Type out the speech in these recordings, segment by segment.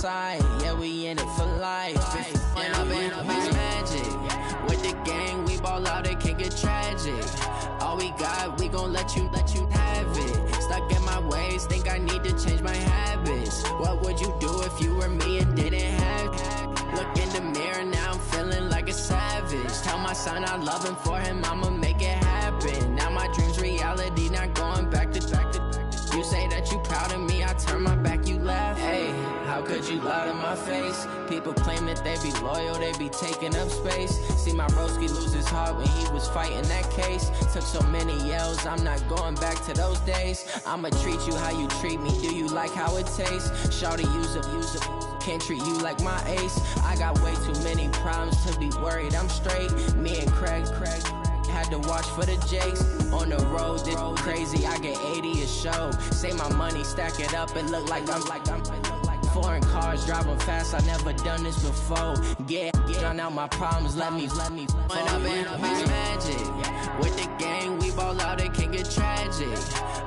side, yeah, we in it for life. If you up in magic, with the gang, we ball out, it can get tragic. All we got, we gon' let you have it. Stuck in my ways, think I need to change my habits. What would you do if you were me and didn't have it? Look in the mirror, now I'm feeling like a savage. Tell my son I love him, for him I'ma make it happen. Now my dream's reality, not going back to. You say that you proud of me, I turn my back, you laugh. Hey, how could you lie to my face? People claim that they be loyal, they be taking up space. See my broski lose his heart when he was fighting that case. Took so many yells, I'm not going back to those days. I'ma treat you how you treat me, do you like how it tastes? Shawty, use it, can't treat you like my ace. I got way too many problems to be worried, I'm straight. Me and Craig had to watch for the Jakes. On the road, this crazy, I get 80 a show. Say my money, stack it up, and look like I'm foreign cars, driving fast, I never done this before. Get drown out my problems, let me Went up in magic. With the gang, we ball out, it can get tragic.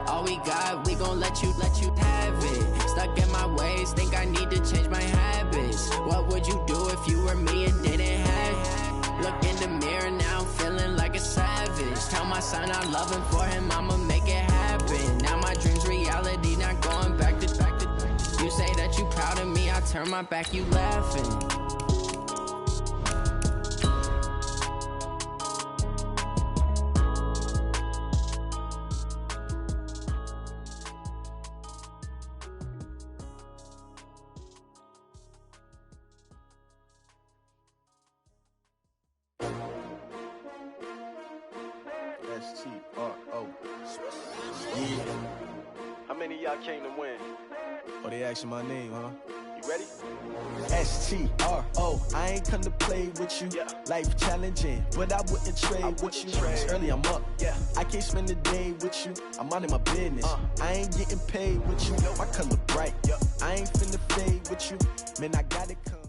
All we got, we gon' let you have it. Stuck in my ways, think I need to change my habits. What would you do if you were me and didn't have it? Look in the mirror, now I'm feeling like a savage. Tell my son I love him, for him I'ma make it happen. Now my dream's reality, not going back to. You say that you proud of me, I turn my back, you laughing. S-T-R-O. Yeah. How many of y'all came to win? Oh, they asking my name, huh? You ready? S-T-R-O. I ain't come to play with you. Yeah. Life challenging, but I wouldn't trade with you. It's early, I'm up. Yeah. I can't spend the day with you. I'm minding my business. I ain't getting paid with you. My color bright. Yeah. I ain't finna fade with you. Man, I gotta come.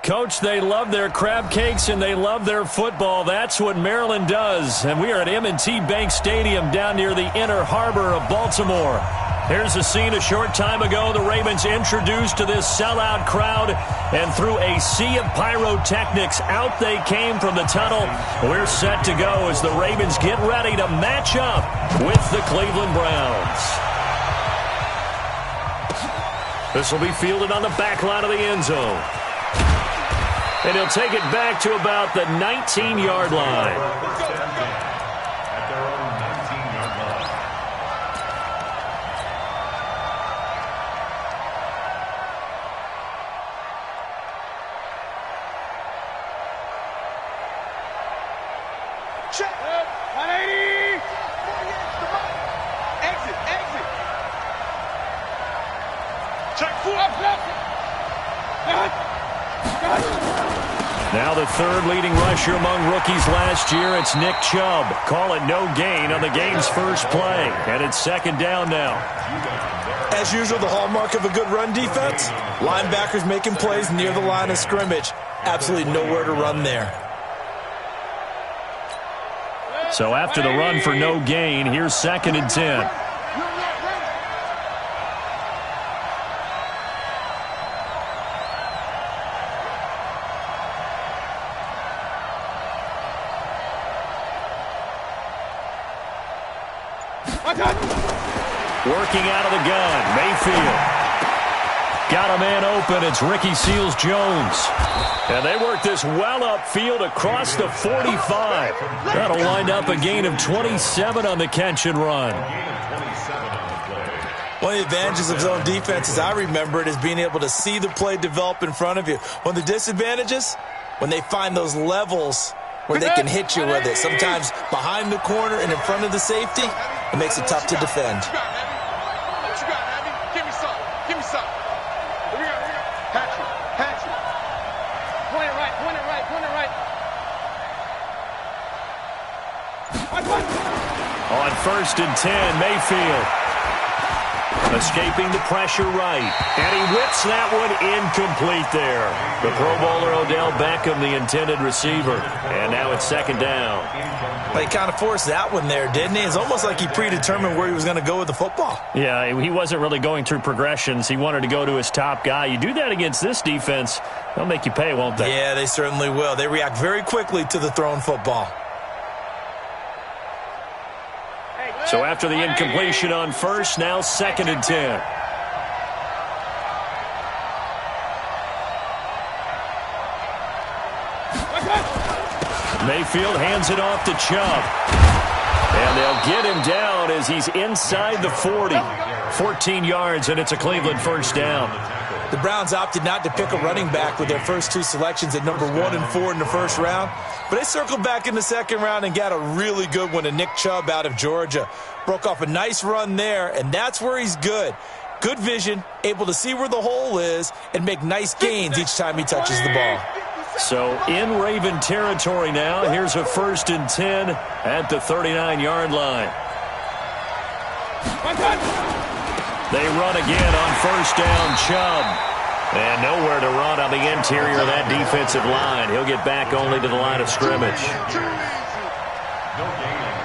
Coach, they love their crab cakes and they love their football. That's what Maryland does. And we are at M&T Bank Stadium down near the Inner Harbor of Baltimore. Here's a scene a short time ago. The Ravens introduced to this sellout crowd, and through a sea of pyrotechnics, out they came from the tunnel. We're set to go as the Ravens get ready to match up with the Cleveland Browns. This will be fielded on the back line of the end zone. And he'll take it back to about the 19-yard line. At their own 19-yard line. Check. 180. Exit. Check 4. Now the third leading rusher among rookies last year, it's Nick Chubb. Call it no gain on the game's first play. And it's second down now. As usual, the hallmark of a good run defense, linebackers making plays near the line of scrimmage. Absolutely nowhere to run there. So after the run for no gain, here's 2nd and 10. Working out of the gun, Mayfield. Got a man open, it's Ricky Seals-Jones. And they work this well upfield across the 45. That'll wind up a gain of 27 on the catch and run. One of the advantages of zone defense, as I remember it, is being able to see the play develop in front of you. One of the disadvantages, when they find those levels where they can hit you with it. Sometimes behind the corner and in front of the safety, it makes it tough to defend. On 1st and 10, Mayfield. Escaping the pressure right. And he whips that one incomplete there. The Pro Bowler Odell Beckham, the intended receiver. And now it's second down. Well, he kind of forced that one there, didn't he? It's almost like he predetermined where he was going to go with the football. Yeah, he wasn't really going through progressions. He wanted to go to his top guy. You do that against this defense, they'll make you pay, won't they? Yeah, they certainly will. They react very quickly to the thrown football. So after the incompletion on first, now second and 10. Mayfield hands it off to Chubb. And they'll get him down as he's inside the 40. 14 yards, and it's a Cleveland first down. The Browns opted not to pick a running back with their first two selections at number 1 and 4 in the first round. But they circled back in the second round and got a really good one to Nick Chubb out of Georgia. Broke off a nice run there, and that's where he's good. Good vision, able to see where the hole is, and make nice gains each time he touches the ball. So in Raven territory now, here's a first and 10 at the 39-yard line. They run again on first down, Chubb. And nowhere to run on the interior of that defensive line. He'll get back only to the line of scrimmage.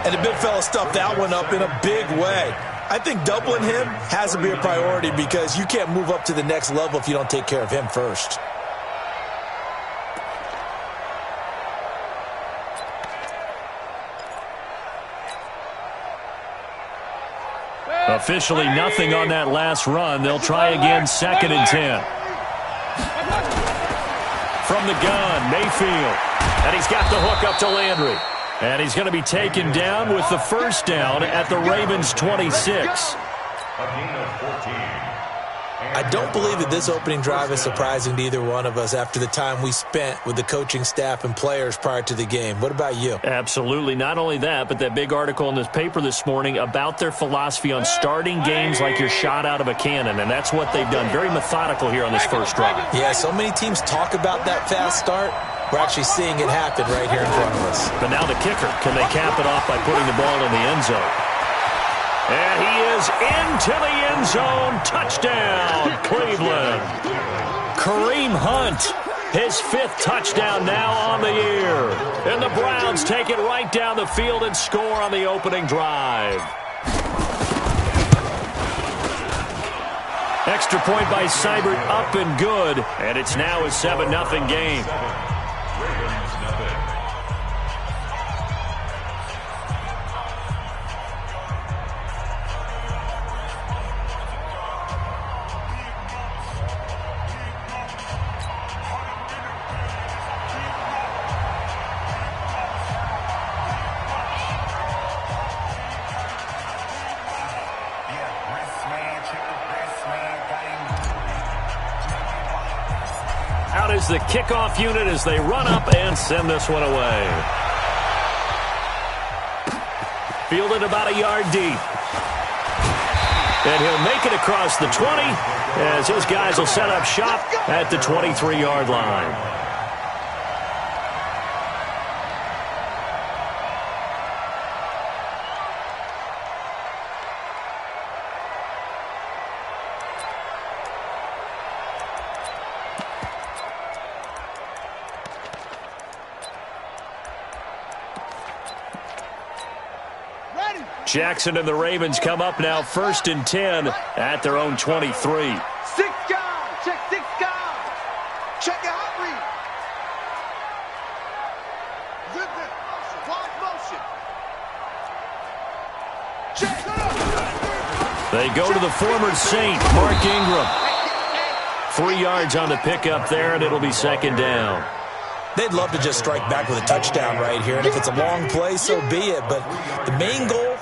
And the big fella stuffed that one up in a big way. I think doubling him has to be a priority because you can't move up to the next level if you don't take care of him first. Officially nothing on that last run. They'll try again, second and 10. From the gun, Mayfield. And he's got the hook up to Landry. And he's going to be taken down with the first down at the Ravens 26. I don't believe that this opening drive is surprising to either one of us after the time we spent with the coaching staff and players prior to the game. What about you? Absolutely. Not only that, but that big article in this paper this morning about their philosophy on starting games like you're shot out of a cannon, and that's what they've done. Very methodical here on this first drive. Yeah, so many teams talk about that fast start. We're actually seeing it happen right here in front of us. But now the kicker. Can they cap it off by putting the ball in the end zone? And he is into the end zone. Touchdown, Cleveland. Kareem Hunt, his 5th touchdown now on the year. And the Browns take it right down the field and score on the opening drive. Extra point by Seibert, up and good. And it's now a 7-0 game. Out is the kickoff unit as they run up and send this one away. Fielded about a yard deep. And he'll make it across the 20 as his guys will set up shop at the 23-yard line. Jackson and the Ravens come up now first and 10 at their own 23. 6 guys. Check 6 guys. Check your hot read. Zip it. Wide motion. Check. They go to the former Saint, Mark Ingram. 3 yards on the pickup there, and it'll be second down. They'd love to just strike back with a touchdown right here. And if it's a long play, so be it. But the main goal,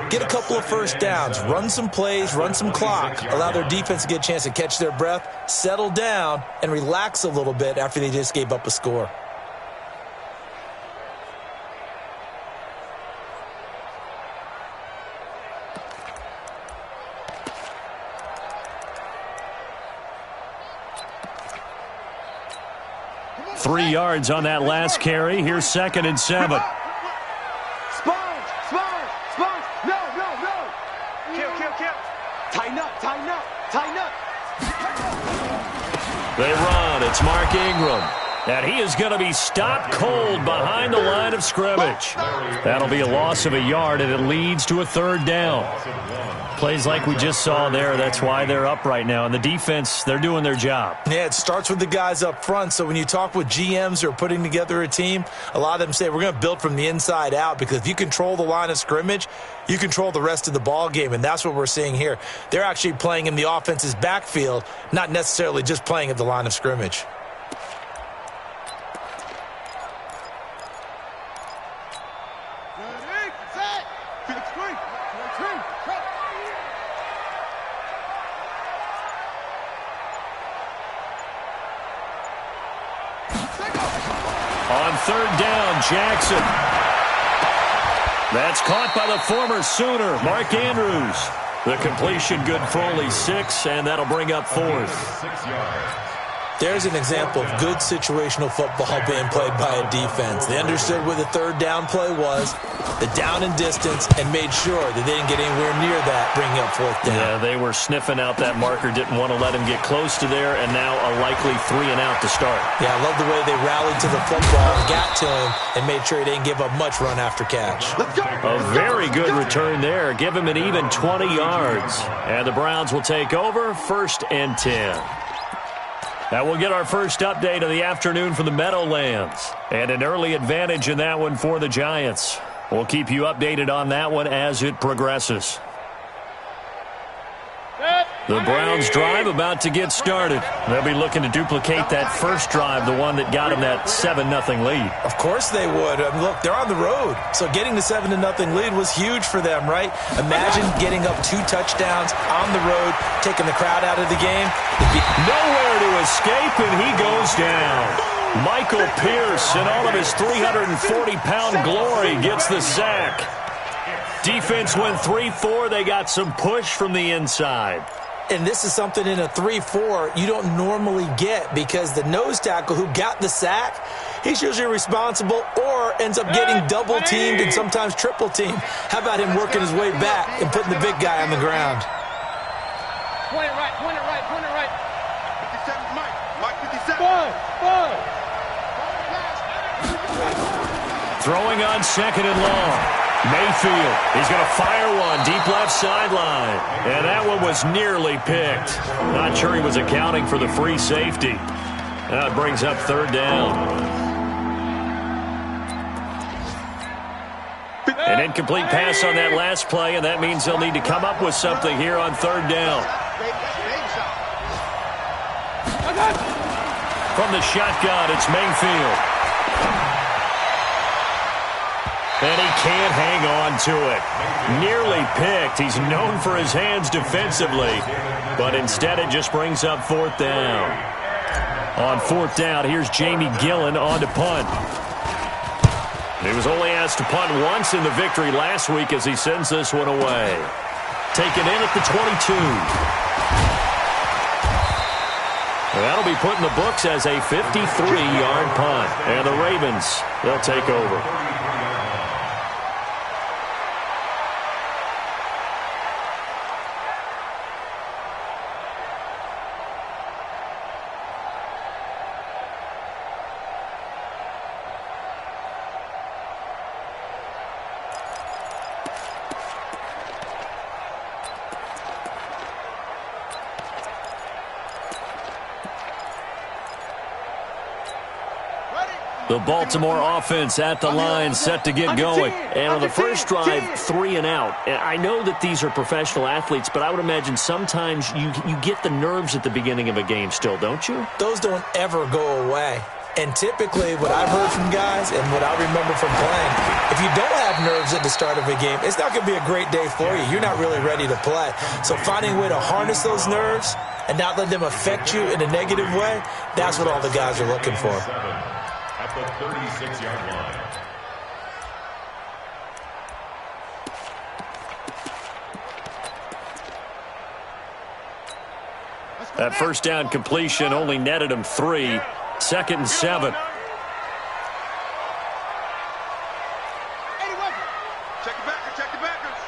get a couple of first downs, run some plays, run some clock, allow their defense to get a chance to catch their breath, settle down, and relax a little bit after they just gave up a score. Three yards on that last carry. Here's second and 7. Sponge. No. Kill. Tighten up, tighten up, tighten up. They run. It's Mark Ingram. And he is going to be stopped cold behind the line of scrimmage. That'll be a loss of a yard, and it leads to a third down. Plays like we just saw there. That's why they're up right now. And the defense, they're doing their job. Yeah, it starts with the guys up front. So when you talk with GMs who are putting together a team, a lot of them say we're going to build from the inside out, because if you control the line of scrimmage, you control the rest of the ball game, and that's what we're seeing here. They're actually playing in the offense's backfield, not necessarily just playing at the line of scrimmage. On third down, Jackson. That's caught by the former Sooner, Mark Andrews. The completion good for only 6, and that'll bring up fourth. There's an example of good situational football being played by a defense. They understood where the third down play was, the down and distance, and made sure that they didn't get anywhere near that, bringing up fourth down. Yeah, they were sniffing out that marker, didn't want to let him get close to there, and now a likely 3 and out to start. Yeah, I love the way they rallied to the football and got to him and made sure he didn't give up much run after catch. A very good return there. Give him an even 20 yards. And the Browns will take over, 1st and 10. Now we'll get our first update of the afternoon from the Meadowlands. And an early advantage in that one for the Giants. We'll keep you updated on that one as it progresses. The Browns drive about to get started. They'll be looking to duplicate that first drive, the one that got them that 7-0 lead. Of course they would. Look, they're on the road. So getting the 7-0 lead was huge for them, right? Imagine getting up 2 touchdowns on the road, taking the crowd out of the game. Nowhere to escape, and he goes down. Michael Pierce, in all of his 340-pound glory, gets the sack. Defense went 3-4. They got some push from the inside. And this is something in a 3-4 you don't normally get, because the nose tackle who got the sack, he's usually responsible or ends up getting double-teamed and sometimes triple-teamed. How about him working his way back and putting the big guy on the ground? Point it right, point it right, point it right. 57, Mike 57. Throwing on 2nd and long. Mayfield, he's going to fire one deep left sideline. And that one was nearly picked. Not sure he was accounting for the free safety. That brings up 3rd down. An incomplete pass on that last play, and that means they'll need to come up with something here on 3rd down. From the shotgun, it's Mayfield. And he can't hang on to it. Nearly picked. He's known for his hands defensively, but instead it just brings up 4th down. On 4th down, here's Jamie Gillen on to punt. He was only asked to punt once in the victory last week as he sends this one away. Taken in at the 22. That'll be put in the books as a 53-yard punt. And the Ravens, they'll take over. The Baltimore offense at the line, set to get going. And on the first drive, 3 and out. I know that these are professional athletes, but I would imagine sometimes you get the nerves at the beginning of a game still, don't you? Those don't ever go away. And typically what I've heard from guys and what I remember from playing, if you don't have nerves at the start of a game, it's not going to be a great day for you. You're not really ready to play. So finding a way to harness those nerves and not let them affect you in a negative way, that's what all the guys are looking for. At the 36-yard line. That first down completion only netted him 3. 2nd and 7. Check the backers, check the backers.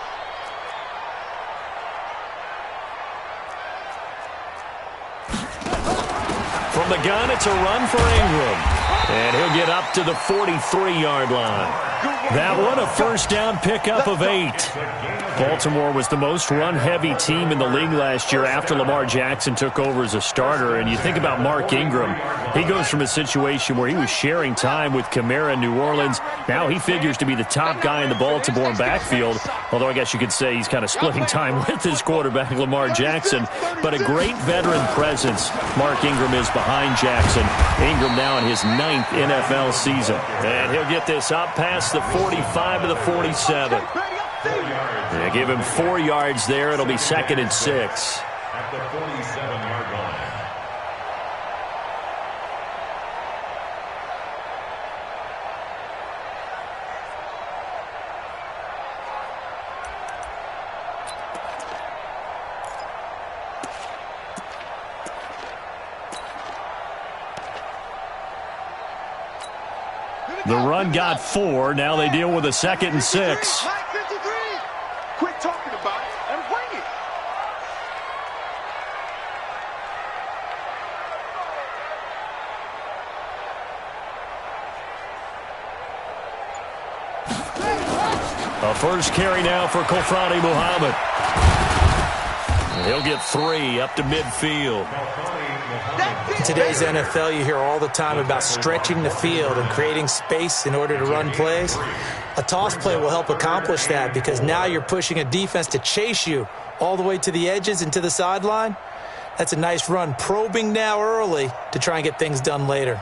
From the gun, it's a run for Ingram. And he'll get up to the 43-yard line. That one, a first down pickup of 8. Baltimore was the most run-heavy team in the league last year after Lamar Jackson took over as a starter. And you think about Mark Ingram. He goes from a situation where he was sharing time with Kamara in New Orleans. Now he figures to be the top guy in the Baltimore backfield. Although I guess you could say he's kind of splitting time with his quarterback, Lamar Jackson. But a great veteran presence Mark Ingram is behind Jackson. Ingram now in his 9th NFL season. And he'll get this up past the 45 to the 47. Yeah, give him 4 yards there. It'll be 2nd and 6. At the 47-yard line. The run got 4. Now they deal with a 2nd and 6. Quit talking about it and bring it. A first carry now for Kofrani Muhammad. He'll get 3 up to midfield. In today's NFL, you hear all the time about stretching the field and creating space in order to run plays. A toss play will help accomplish that because now you're pushing a defense to chase you all the way to the edges and to the sideline. That's a nice run, probing now early to try and get things done later.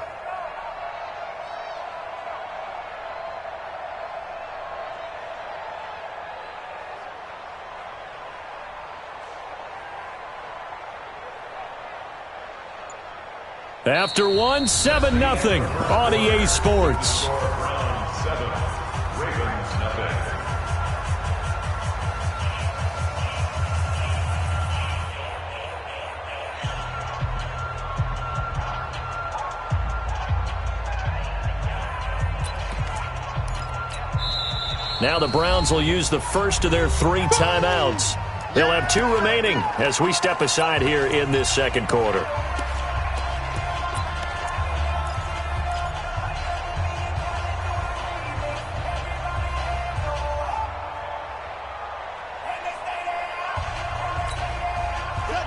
After 1, 7-0 on EA Sports. Browns 7, Ravens nothing. Now the Browns will use the first of their 3 timeouts. They'll have 2 remaining as we step aside here in this second quarter.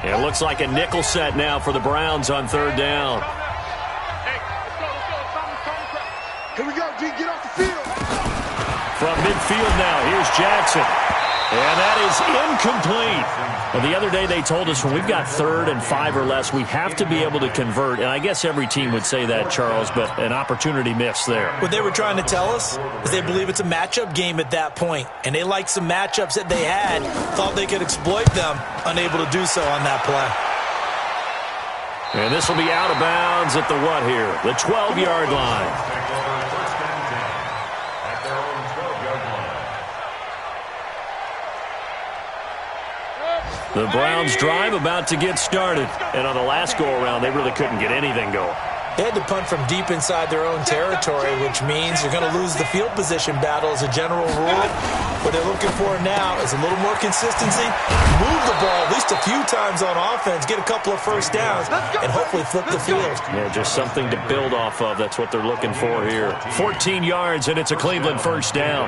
It looks like a nickel set now for the Browns on 3rd down. Hey, let's go. Here we go, G. Get off the field. From midfield now, here's Jackson. And that is incomplete. Well, the other day they told us when we've got 3rd and 5 or less, we have to be able to convert. And I guess every team would say that, Charles, but an opportunity missed there. What they were trying to tell us is they believe it's a matchup game at that point, and they liked some matchups that they had, thought they could exploit them, unable to do so on that play. And this will be out of bounds at the what here? The 12-yard line. The Browns drive about to get started. And on the last go-around, they really couldn't get anything going. They had to punt from deep inside their own territory, which means you're going to lose the field position battle as a general rule. What they're looking for now is a little more consistency, move the ball at least a few times on offense, get a couple of first downs, and hopefully flip the field. Yeah, just something to build off of. That's what they're looking for here. 14 yards, and it's a Cleveland first down.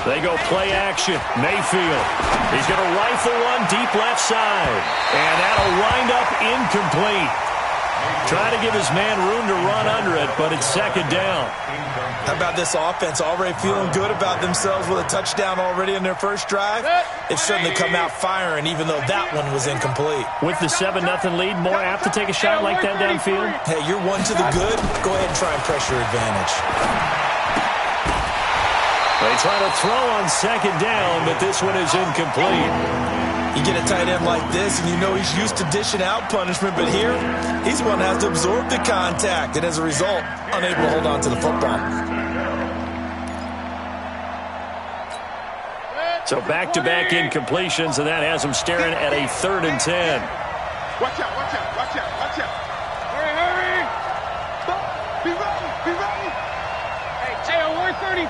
They go play action. Mayfield. He's going to rifle one deep left side. And that'll wind up incomplete. Trying to give his man room to run under it, but it's 2nd down. How about this offense? Already feeling good about themselves with a touchdown already in their first drive. They've certainly come out firing, even though that one was incomplete. With the 7-0 lead, more apt to take a shot like that downfield? Hey, you're 1 to the good. Go ahead and try and press your advantage. They try to throw on 2nd down, but this one is incomplete. You get a tight end like this, and you know he's used to dishing out punishment, but here, he's one that has to absorb the contact, and as a result, unable to hold on to the football. So back-to-back incompletions, and that has them staring at a 3rd and 10. Watch out, watch out, watch out, watch out. Hurry, hurry. Be ready, be ready. Hey, on 133.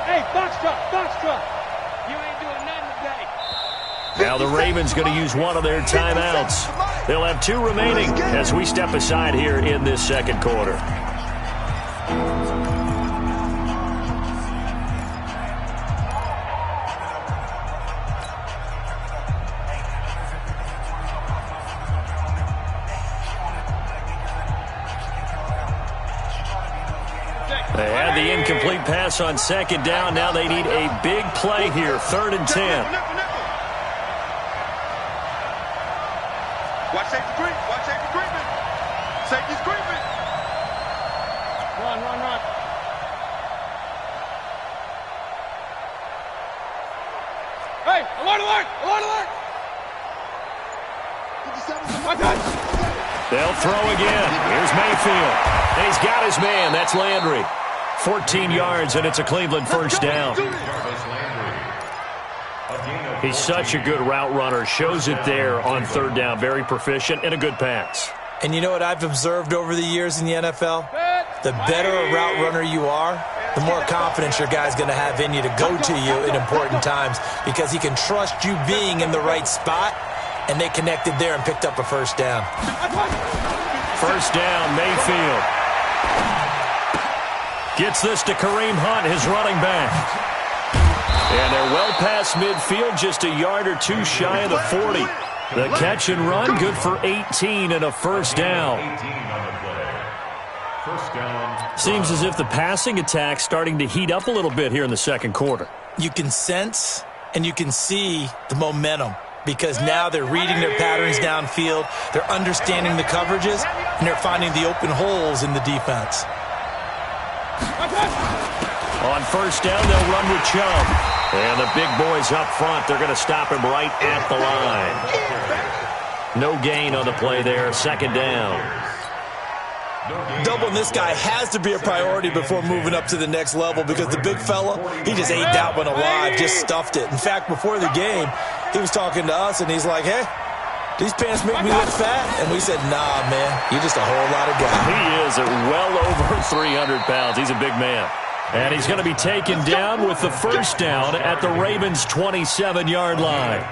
Hey, box truck. You ain't doing nothing today. Now the Ravens going to use one of their timeouts. They'll have 2 remaining as we step aside here in this second quarter. They had the incomplete pass on 2nd down. Now they need a big play here, 3rd and 10. Watch safety creep. Watch safety creeping. Safety's creeping. Run. Hey, alert. They'll throw again. Here's Mayfield. And he's got his man. That's Landry. 14 yards, and it's a Cleveland first down. He's such a good route runner. Shows it there on 3rd down. Very proficient and a good pass. And you know what I've observed over the years in the NFL? The better a route runner you are, the more confidence your guy's going to have in you to go to you in important times because he can trust you being in the right spot, and they connected there and picked up a first down. First down, Mayfield. Gets this to Kareem Hunt, his running back. And they're well past midfield, just a yard or 2 shy of the 40. The catch and run, good for 18 and a first down. Seems as if the passing attack's starting to heat up a little bit here in the second quarter. You can sense and you can see the momentum because now they're reading their patterns downfield, they're understanding the coverages, and they're finding the open holes in the defense. On first down, they'll run with Chubb. And the big boys up front, they're going to stop him right at the line. No gain on the play there, 2nd down. Doubling this guy has to be a priority before moving up to the next level because the big fella, he just ate that one alive, just stuffed it. In fact, before the game, he was talking to us, and he's like, hey, these pants make me look fat? And we said, nah, man, you're just a whole lot of guy. He is at well over 300 pounds. He's a big man. And he's going to be taken down with the first down at the Ravens' 27-yard line.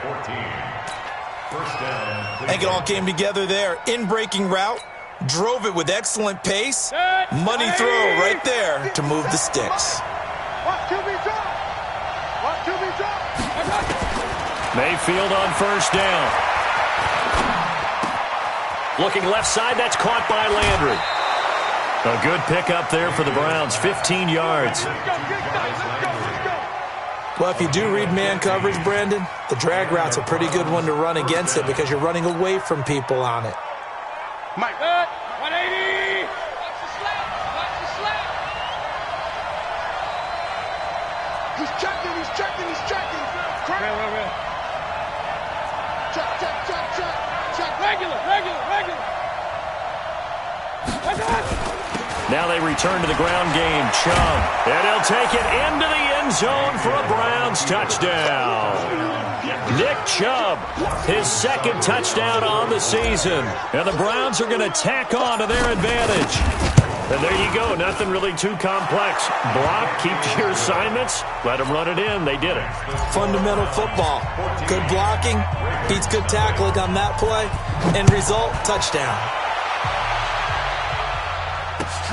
I think it all came together there. In-breaking route, drove it with excellent pace. Money throw right there to move the sticks. Mayfield on first down. Looking left side, that's caught by Landry. A good pickup there for the Browns, 15 yards. Well, if you do read man coverage, Brandon, the drag route's a pretty good one to run against it because you're running away from people on it. Mike. 180. Watch the slap. He's checking. Real. Check. Regular. Now they return to the ground game. Chubb. And he'll take it into the end zone for a Browns touchdown. Nick Chubb, his 2nd touchdown on the season. And the Browns are going to tack on to their advantage. And there you go. Nothing really too complex. Block, keep to your assignments, let them run it in. They did it. Fundamental football. Good blocking, beats good tackling on that play. End result, touchdown.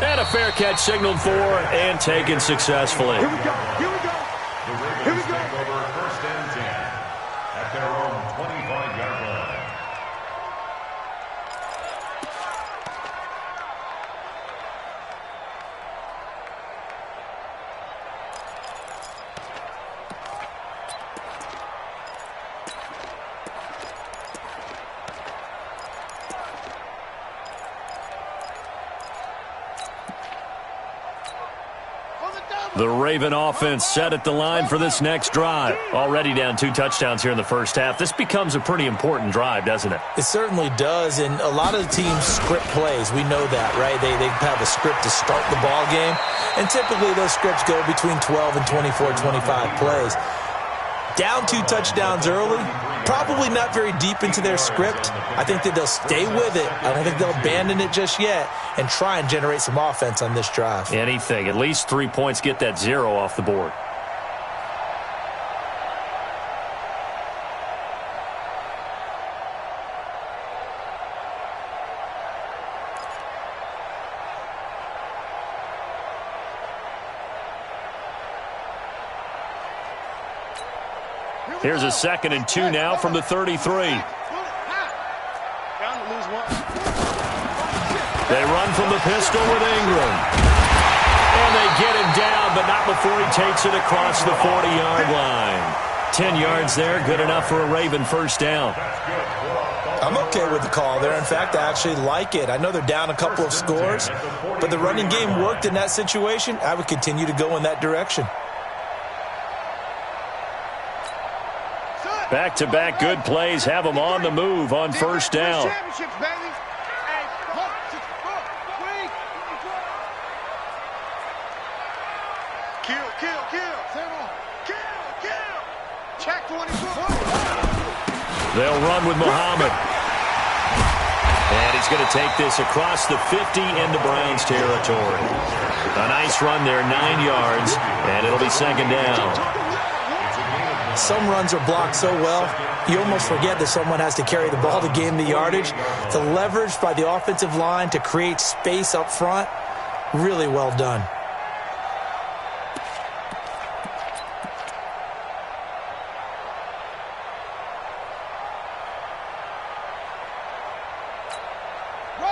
And a fair catch signaled for and taken successfully. Here we go. Over 1st and 10 at their own 25-yard line. The Raven offense set at the line for this next drive. Already down 2 touchdowns here in the first half. This becomes a pretty important drive, doesn't it? It certainly does, and a lot of the teams script plays. We know that, right? They have a script to start the ball game, and typically those scripts go between 12 and 24, 25 plays. Down 2 touchdowns early, probably not very deep into their script. I think that they'll stay with it. I don't think they'll abandon it just yet and try and generate some offense on this drive. Anything. At least 3 points, get that 0 off the board. Here's a 2nd and 2 now from the 33. They run from the pistol with Ingram. And they get him down, but not before he takes it across the 40-yard line. 10 yards there, good enough for a Raven first down. I'm okay with the call there. In fact, I actually like it. I know they're down a couple of scores, but the running game worked in that situation. I would continue to go in that direction. Back-to-back good plays have them on the move on first down. They'll run with Muhammad. And he's going to take this across the 50 into Browns territory. A nice run there, 9 yards, and it'll be 2nd down. Some runs are blocked so well, you almost forget that someone has to carry the ball to gain the yardage. The leverage by the offensive line to create space up front, really well done.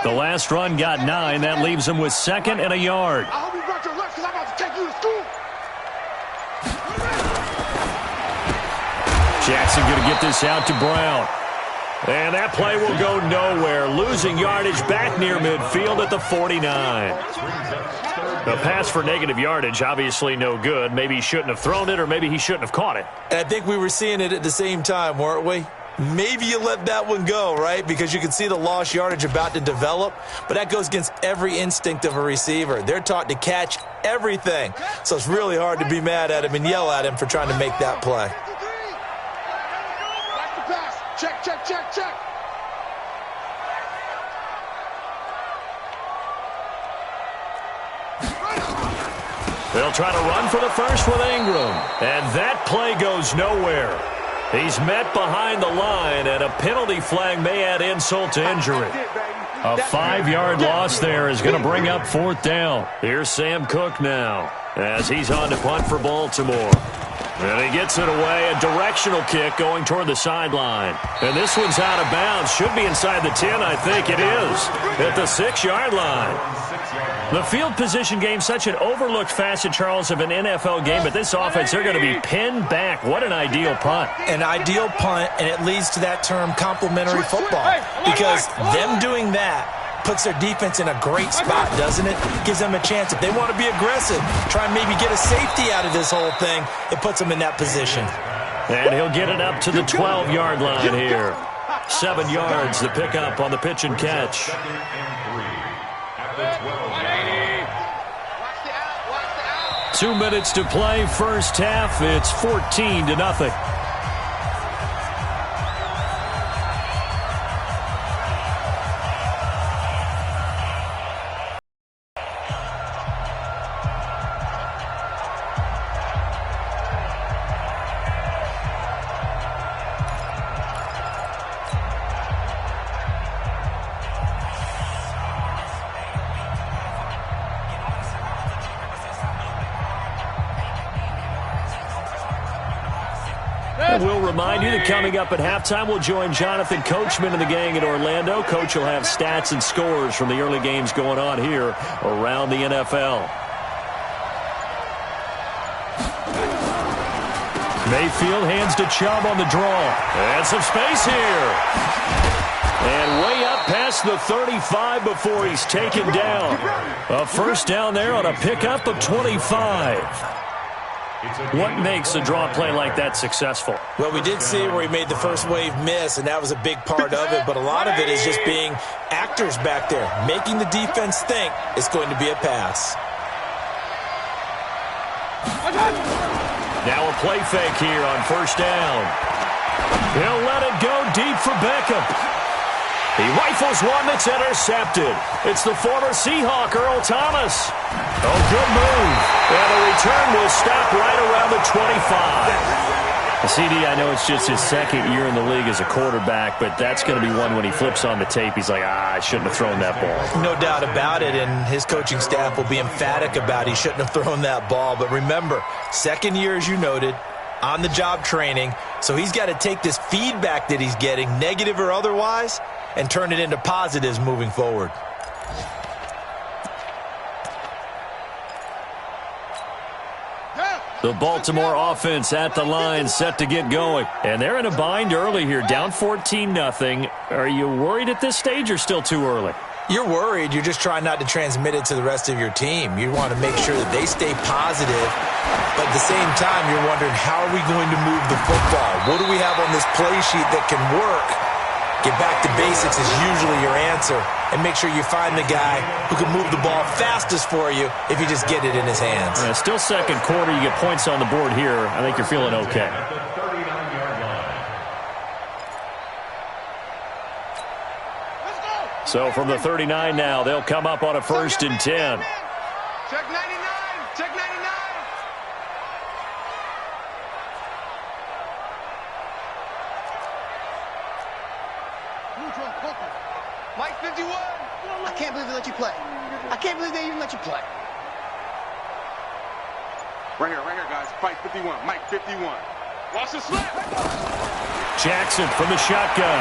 The last run got 9. That leaves him with 2nd and a yard. I hope you brought your lunch because I'm about to take you to school. Jackson going to get this out to Brown. And that play will go nowhere. Losing yardage back near midfield at the 49. A pass for negative yardage, obviously no good. Maybe he shouldn't have thrown it, or maybe he shouldn't have caught it. And I think we were seeing it at the same time, weren't we? Maybe you let that one go, right? Because you can see the lost yardage about to develop. But that goes against every instinct of a receiver. They're taught to catch everything. So it's really hard to be mad at him and yell at him for trying to make that play. Check, check, check, check. They'll try to run for the first with Ingram. And that play goes nowhere. He's met behind the line, and a penalty flag may add insult to injury. A 5-yard loss there is going to bring up 4th down. Here's Sam Cook now as he's on to punt for Baltimore. And he gets it away, a directional kick going toward the sideline. And this one's out of bounds. Should be inside the 10, I think it is, at the 6-yard line. The field position game, such an overlooked facet, Charles, of an NFL game, but this offense, they're going to be pinned back. What an ideal punt. An ideal punt, and it leads to that term complementary football. Because them doing that puts their defense in a great spot, doesn't it? Gives them a chance. If they want to be aggressive, try and maybe get a safety out of this whole thing, it puts them in that position. And he'll get it up to the 12-yard line here. 7 yards, the pickup on the pitch and catch. 2 minutes to play, first half. It's 14-0. We'll remind you that coming up at halftime, we'll join Jonathan Coachman and the gang in Orlando. Coach will have stats and scores from the early games going on here around the NFL. Mayfield hands to Chubb on the draw. And some space here. And way up past the 35 before he's taken down. A first down there on a pickup of 25. What makes a draw play like that successful? Well, we did see where he made the first wave miss, and that was a big part of it. But a lot of it is just being actors back there, making the defense think it's going to be a pass. Now a play fake here on first down. He'll let it go deep for Beckham. He rifles one that's intercepted. It's the former Seahawk, Earl Thomas. Oh, good move. And the return will stop right around the 25. CD, I know it's just his second year in the league as a quarterback, but that's going to be one when he flips on the tape. He's like, I shouldn't have thrown that ball. No doubt about it, and his coaching staff will be emphatic about he shouldn't have thrown that ball. But remember, second year, as you noted, on-the-job training, so he's got to take this feedback that he's getting, negative or otherwise, and turn it into positives moving forward. The Baltimore offense at the line, set to get going. And they're in a bind early here, down 14-0. Are you worried at this stage or still too early? You're worried. You're just trying not to transmit it to the rest of your team. You want to make sure that they stay positive. But at the same time, you're wondering, how are we going to move the football? What do we have on this play sheet that can work? Get back to basics is usually your answer. And make sure you find the guy who can move the ball fastest for you if you just get it in his hands. Yeah, still second quarter. You get points on the board here. I think you're feeling okay. So from the 39 now, they'll come up on a 1st and 10. Check 99. Check 99. Mike 51. I can't believe they let you play. I can't believe they even let you play. Right here, guys. Fight 51. Mike 51. Watch the slip. Jackson from the shotgun.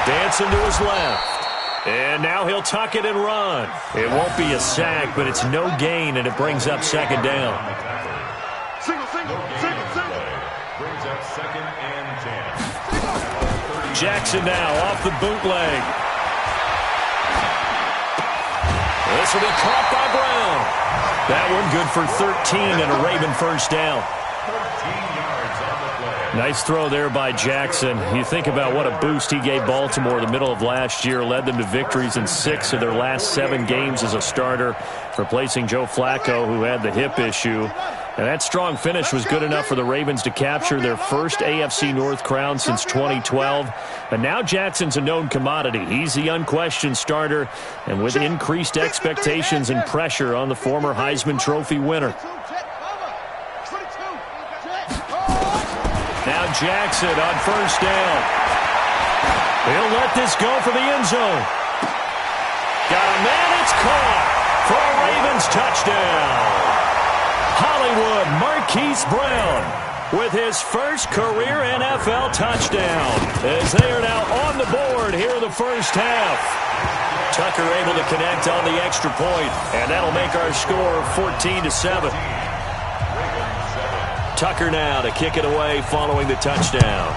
Dancing to his left. And now he'll tuck it and run. It won't be a sack, but it's no gain, and it brings up second down. Single. Brings up 2nd and 10. Jackson now off the bootleg. This will be caught by Brown. That one good for 13 and a Raven first down. 13 yards on the play. Nice throw there by Jackson. You think about what a boost he gave Baltimore in the middle of last year. Led them to victories in 6 of their last 7 games as a starter, replacing Joe Flacco, who had the hip issue. And that strong finish was good enough for the Ravens to capture their first AFC North crown since 2012. And now Jackson's a known commodity. He's the unquestioned starter, and with increased expectations and pressure on the former Heisman Trophy winner. Now Jackson on first down. He'll let this go for the end zone. Got a man, it's caught for a Ravens touchdown. Hollywood Marquise Brown with his first career NFL touchdown, as they are now on the board here in the first half. Tucker able to connect on the extra point, and that'll make our score 14-7. Tucker now to kick it away following the touchdown.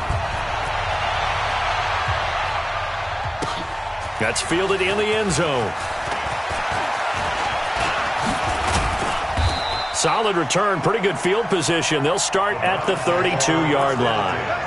That's fielded in the end zone. Solid return, pretty good field position. They'll start at the 32-yard line.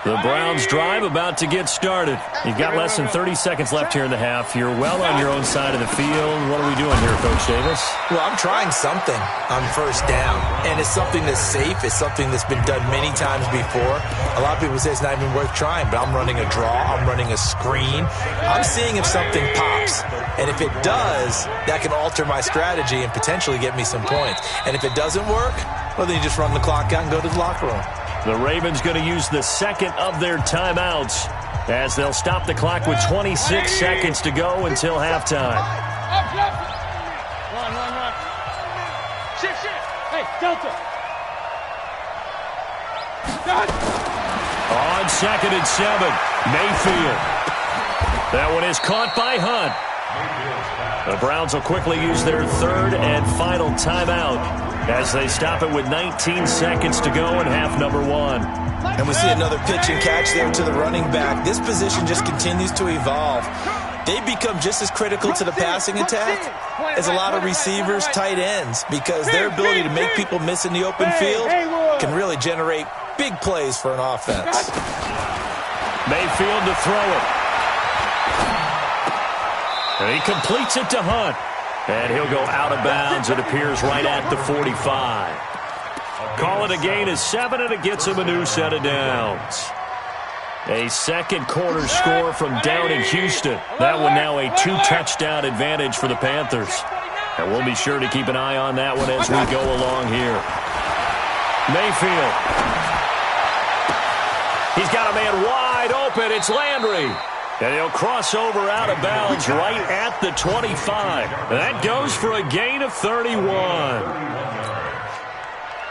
The Browns drive about to get started. You've got less than 30 seconds left here in the half. You're well on your own side of the field. What are we doing here, Coach Davis? Well, I'm trying something on first down, and it's something that's safe. It's something that's been done many times before. A lot of people say it's not even worth trying, but I'm running a draw. I'm running a screen. I'm seeing if something pops, and if it does, that can alter my strategy and potentially get me some points. And if it doesn't work, well, then you just run the clock out and go to the locker room. The Ravens going to use the second of their timeouts as they'll stop the clock with 26 seconds to go until halftime. Run. Shift. Hey, Delta. On 2nd and 7, Mayfield. That one is caught by Hunt. The Browns will quickly use their third and final timeout as they stop it with 19 seconds to go in half number 1. And we see another pitch and catch there to the running back. This position just continues to evolve. They become just as critical to the passing attack as a lot of receivers, tight ends, because their ability to make people miss in the open field can really generate big plays for an offense. Mayfield to throw it. And he completes it to Hunt. And he'll go out of bounds. It appears right at the 45. Call it a gain of 7, and it gets him a new set of downs. A second quarter score from down in Houston. That one now a 2-touchdown advantage for the Panthers. And we'll be sure to keep an eye on that one as we go along here. Mayfield. He's got a man wide open. It's Landry. And he'll cross over out of bounds right at the 25. That goes for a gain of 31.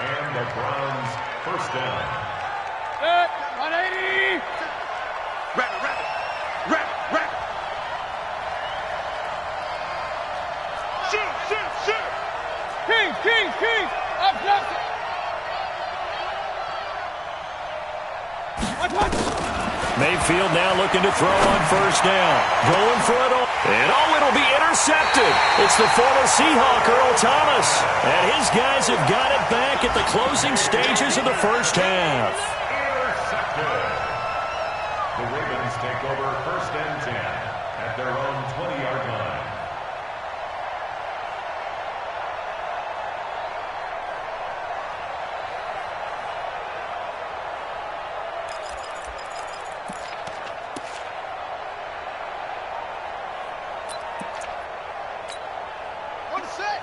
And the Browns first down. 180. Rabbit. Shoot. King. Up, Justin. Watch. Mayfield now looking to throw on first down. Going for it all. And it'll be intercepted. It's the former Seahawk, Earl Thomas. And his guys have got it back at the closing stages of the first half. Intercepted. The Ravens take over first and 10 at their own 20-yard line.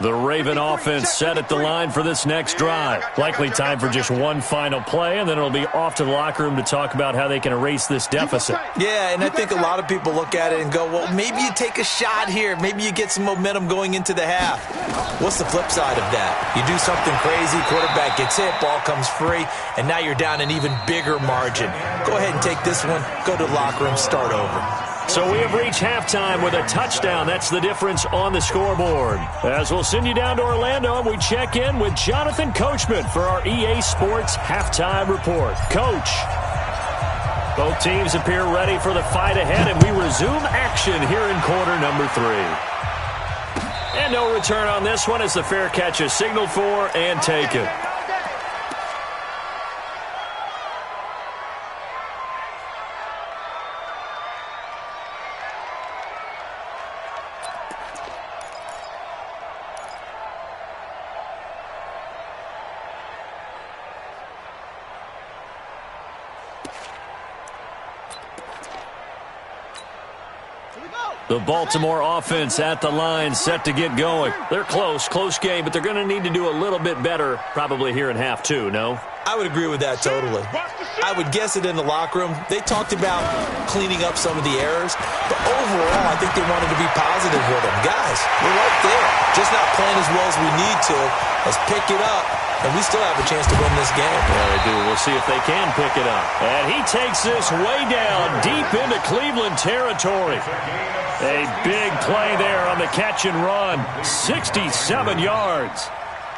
The Raven offense set at the line for this next drive. Likely time for just one final play, and then it'll be off to the locker room to talk about how they can erase this deficit. Yeah, and I think a lot of people look at it and go, well, maybe you take a shot here. Maybe you get some momentum going into the half. What's the flip side of that? You do something crazy, quarterback gets hit, ball comes free, and now you're down an even bigger margin. Go ahead and take this one, go to the locker room, start over. So we have reached halftime with a touchdown. That's the difference on the scoreboard. As we'll send you down to Orlando, and we check in with Jonathan Coachman for our EA Sports Halftime Report. Coach, both teams appear ready for the fight ahead, and we resume action here in quarter number 3. And no return on this one as the fair catch is signaled for and taken. The Baltimore offense at the line, set to get going. They're close game, but they're going to need to do a little bit better probably here in half 2, no? I would agree with that totally. I would guess it in the locker room. They talked about cleaning up some of the errors, but overall, I think they wanted to be positive with them. Guys, we're right there. Just not playing as well as we need to. Let's pick it up, and we still have a chance to win this game. Yeah, they do. We'll see if they can pick it up. And he takes this way down, deep into Cleveland territory. A big play there on the catch and run. 67 yards.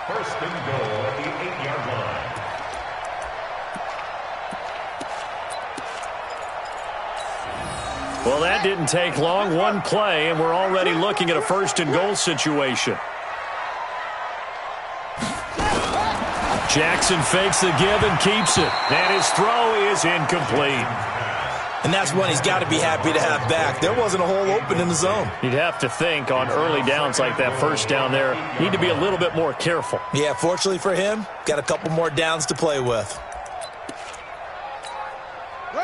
First and goal at the 8-yard line. Well, that didn't take long. One play, and we're already looking at a first and goal situation. Jackson fakes the give and keeps it. And his throw is incomplete. And that's one he's got to be happy to have back. There wasn't a hole open in the zone. You'd have to think on early downs like that first down there, need to be a little bit more careful. Yeah, fortunately for him, got a couple more downs to play with.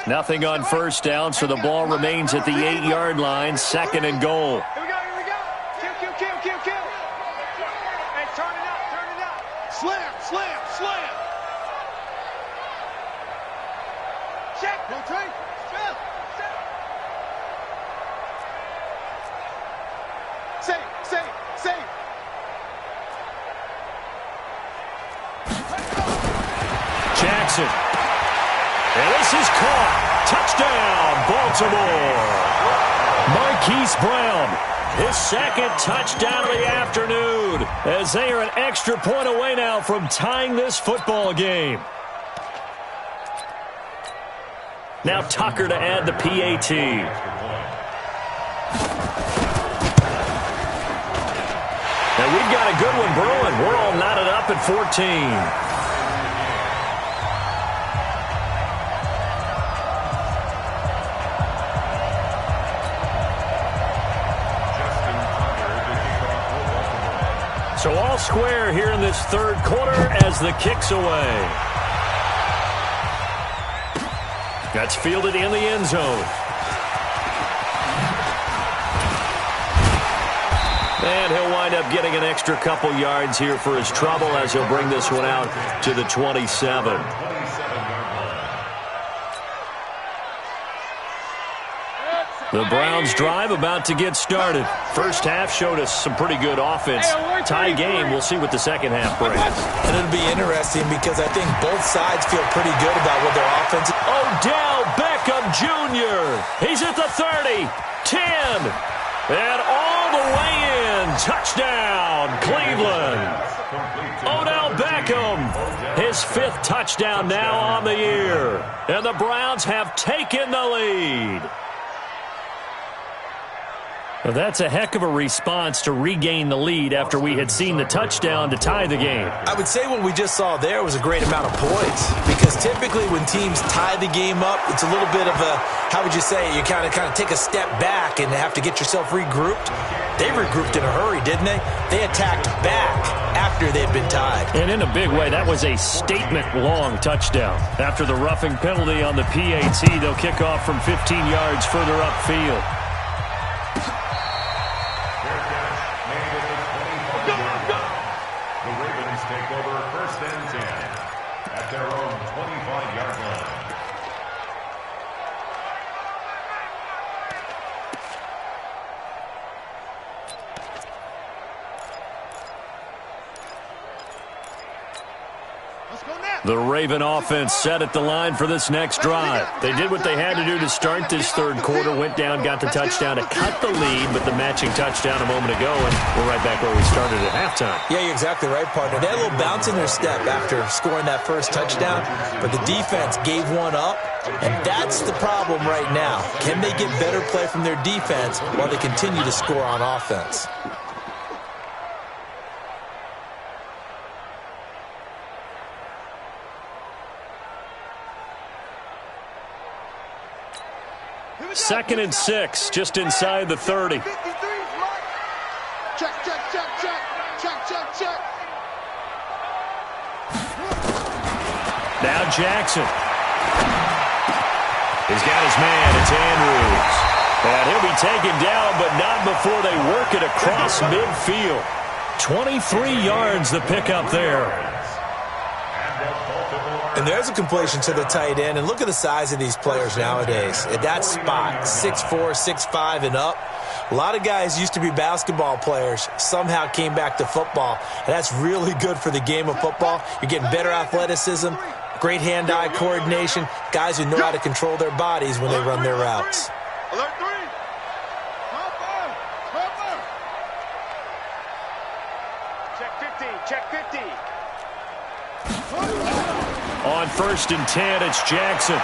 Nothing on first down, so the ball remains at the 8-yard line, second and goal. Here we go. Kill. Hey, turn it up. Slam. Check. Go, Trey. Save. Jackson. And this is caught. Touchdown, Baltimore. Marquise Brown, his second touchdown of the afternoon, as they are an extra point away now from tying this football game. Now Tucker to add the PAT. And we've got a good one brewing. We're all knotted up at 14. So all square here in this third quarter as the kick's away. That's fielded in the end zone. And he'll wind up getting an extra couple yards here for his trouble as he'll bring this one out to the 27. The Browns drive about to get started. First half showed us some pretty good offense. Tie game. We'll see what the second half brings. And it'll be interesting because I think both sides feel pretty good about what their offense is. Odell Beckham Jr. He's at the 30, 10, and all the way in. Touchdown, Cleveland. Odell Beckham, his 5th touchdown now on the year. And the Browns have taken the lead. Well, that's a heck of a response to regain the lead after we had seen the touchdown to tie the game. I would say what we just saw there was a great amount of poise because typically when teams tie the game up, it's a little bit of a, how would you say, you kind of take a step back and have to get yourself regrouped. They regrouped in a hurry, didn't they? They attacked back after they'd been tied. And in a big way, that was a statement-long touchdown. After the roughing penalty on the PAT, they'll kick off from 15 yards further upfield. The Ravens take over 1st and 10 at their own 25-yard line. The Raven offense set at the line for this next drive. They did what they had to do to start this third quarter, went down, got the touchdown to cut the lead, but the matching touchdown a moment ago, and we're right back where we started at halftime. Yeah, you're exactly right, partner. They had a little bounce in their step after scoring that first touchdown, but the defense gave one up, and that's the problem right now. Can they get better play from their defense while they continue to score on offense? Second and 6, just inside the 30. Check, check, check, check, check, check, check. Now Jackson. He's got his man. It's Andrews. And he'll be taken down, but not before they work it across midfield. 23 yards the pickup there. And there's a completion to the tight end. And look at the size of these players nowadays. At that spot, 6'4", 6'5", and up. A lot of guys used to be basketball players, somehow came back to football. And that's really good for the game of football. You're getting better athleticism, great hand-eye coordination, guys who know how to control their bodies when they run their routes. Alert 3. Check 50, check 50. On 1st and 10, it's Jackson.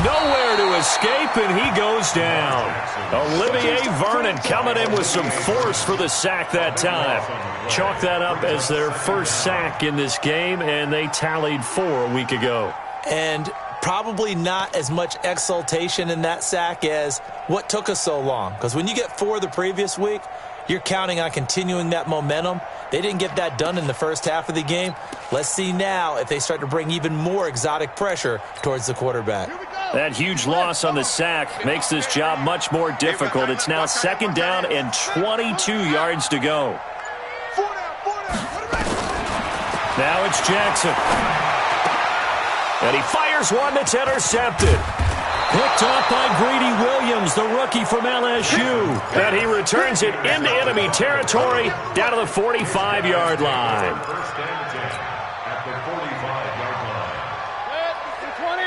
Nowhere to escape, and he goes down. Olivier Vernon coming in with some force for the sack that time. Chalk that up as their first sack in this game, and they tallied 4 a week ago. And probably not as much exultation in that sack as what took us so long. Because when you get 4 the previous week, you're counting on continuing that momentum. They didn't get that done in the first half of the game. Let's see now if they start to bring even more exotic pressure towards the quarterback. That huge loss on the sack makes this job much more difficult. It's now 2nd down and 22 yards to go. Now it's Jackson. And he fires one that's intercepted. Picked off by Greedy Williams, the rookie from LSU. And he returns it into enemy territory down to the 45-yard line. 1st and 10 at the 45-yard line. 20.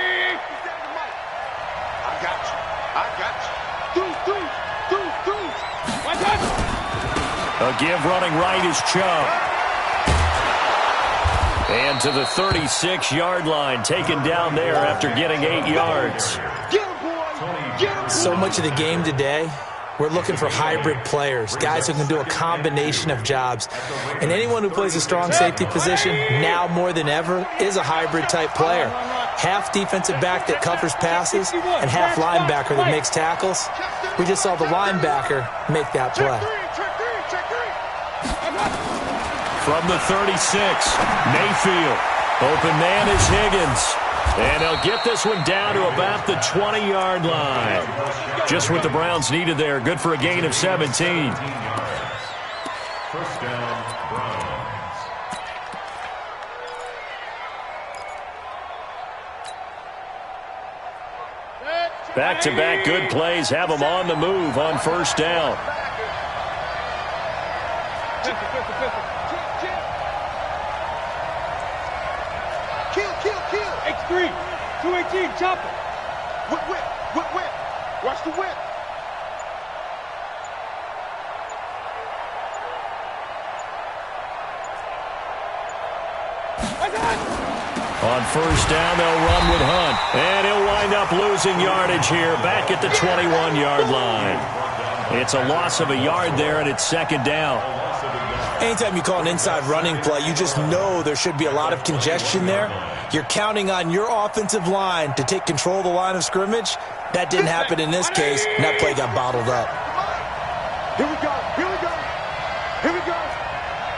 I got you. I got you. Two. One touch. A give running right is Chubb. And to the 36-yard line, taken down there after getting 8 yards. So much of the game today, we're looking for hybrid players, guys who can do a combination of jobs. And anyone who plays a strong safety position, now more than ever, is a hybrid-type player. Half defensive back that covers passes and half linebacker that makes tackles. We just saw the linebacker make that play. from the 36. Mayfield. Open man is Higgins. And they'll get this one down to about the 20-yard line. Just what the Browns needed there. Good for a gain of 17. First down, Browns. Back-to-back good plays have them on the move on first down. Kill. X3. 218. Chopper. Whip. Watch the whip. On first down, they'll run with Hunt. And he'll wind up losing yardage here back at the 21-yard line. It's a loss of a yard there, and it's second down. Anytime you call an inside running play, you just know there should be a lot of congestion there. You're counting on your offensive line to take control of the line of scrimmage. That didn't happen in this case, and that play got bottled up. Here we go.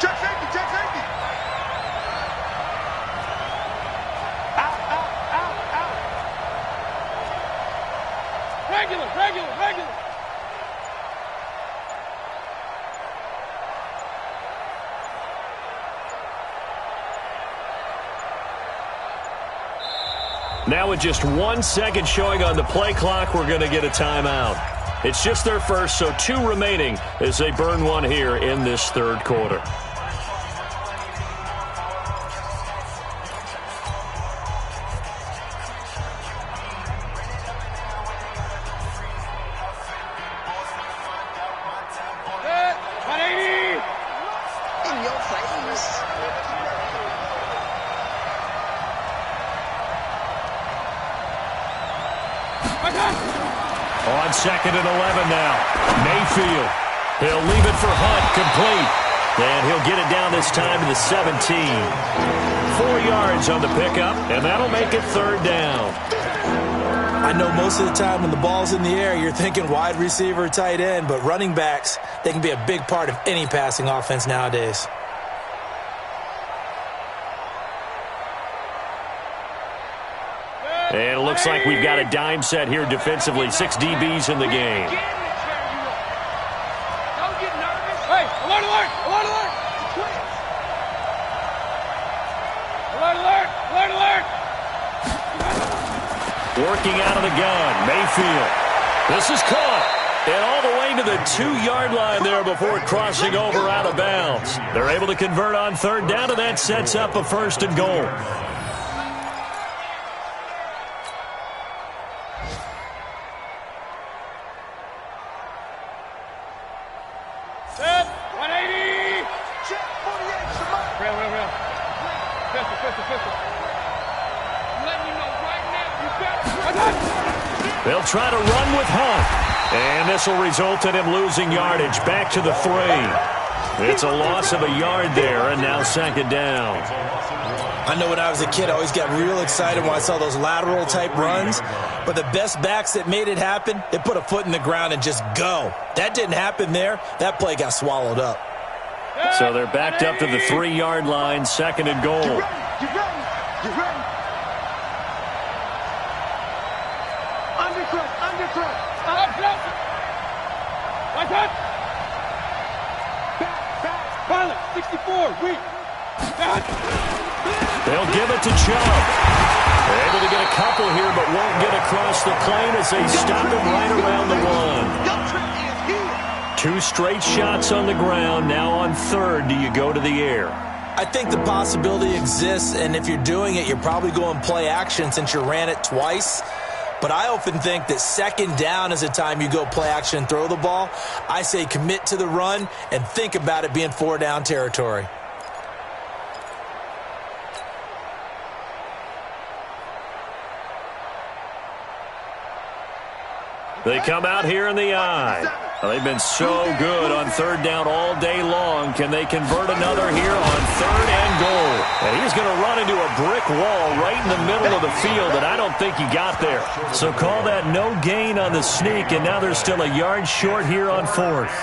Check safety. Out. Regular. Now with just 1 second showing on the play clock, we're going to get a timeout. It's just their first, so 2 remaining as they burn one here in this third quarter. In your face. On second and 11 now. Mayfield. He'll leave it for Hunt, complete. And he'll get it down this time to the 17. 4 yards on the pickup, and that'll make it third down. I know most of the time when the ball's in the air, you're thinking wide receiver, tight end, but running backs, they can be a big part of any passing offense nowadays. And it looks like we've got a dime set here defensively. 6 DBs in the game. Don't get nervous. Hey, alert. Alert. Working out of the gun, Mayfield. This is caught. And all the way to the 2-yard line there before crossing over out of bounds. They're able to convert on third down, and that sets up a first and goal. They'll try to run with Hunt. And this will result in him losing yardage back to the 3. It's a loss of a yard there, and now second down. I know when I was a kid, I always got real excited when I saw those lateral-type runs. But the best backs that made it happen, they put a foot in the ground and just go. That didn't happen there. That play got swallowed up. So they're backed up to the 3-yard line, second and goal. You ready? Undercut. Like that. Back. Pilot, 64, weak. They'll give it to Chubb. They're able to get a couple here, but won't get across the plane as they stop him right around the 1. 2 straight shots on the ground. Now on third, do you go to the air? I think the possibility exists, and if you're doing it, you're probably going play action since you ran it twice. But I often think that second down is the time you go play action and throw the ball. I say commit to the run and think about it being 4-down territory. They come out here in the eye. Well, they've been so good on third down all day long. Can they convert another here on third and goal? And he's going to run into a brick wall right in the middle of the field, and I don't think he got there. So call that no gain on the sneak, and now they're still a yard short here on fourth.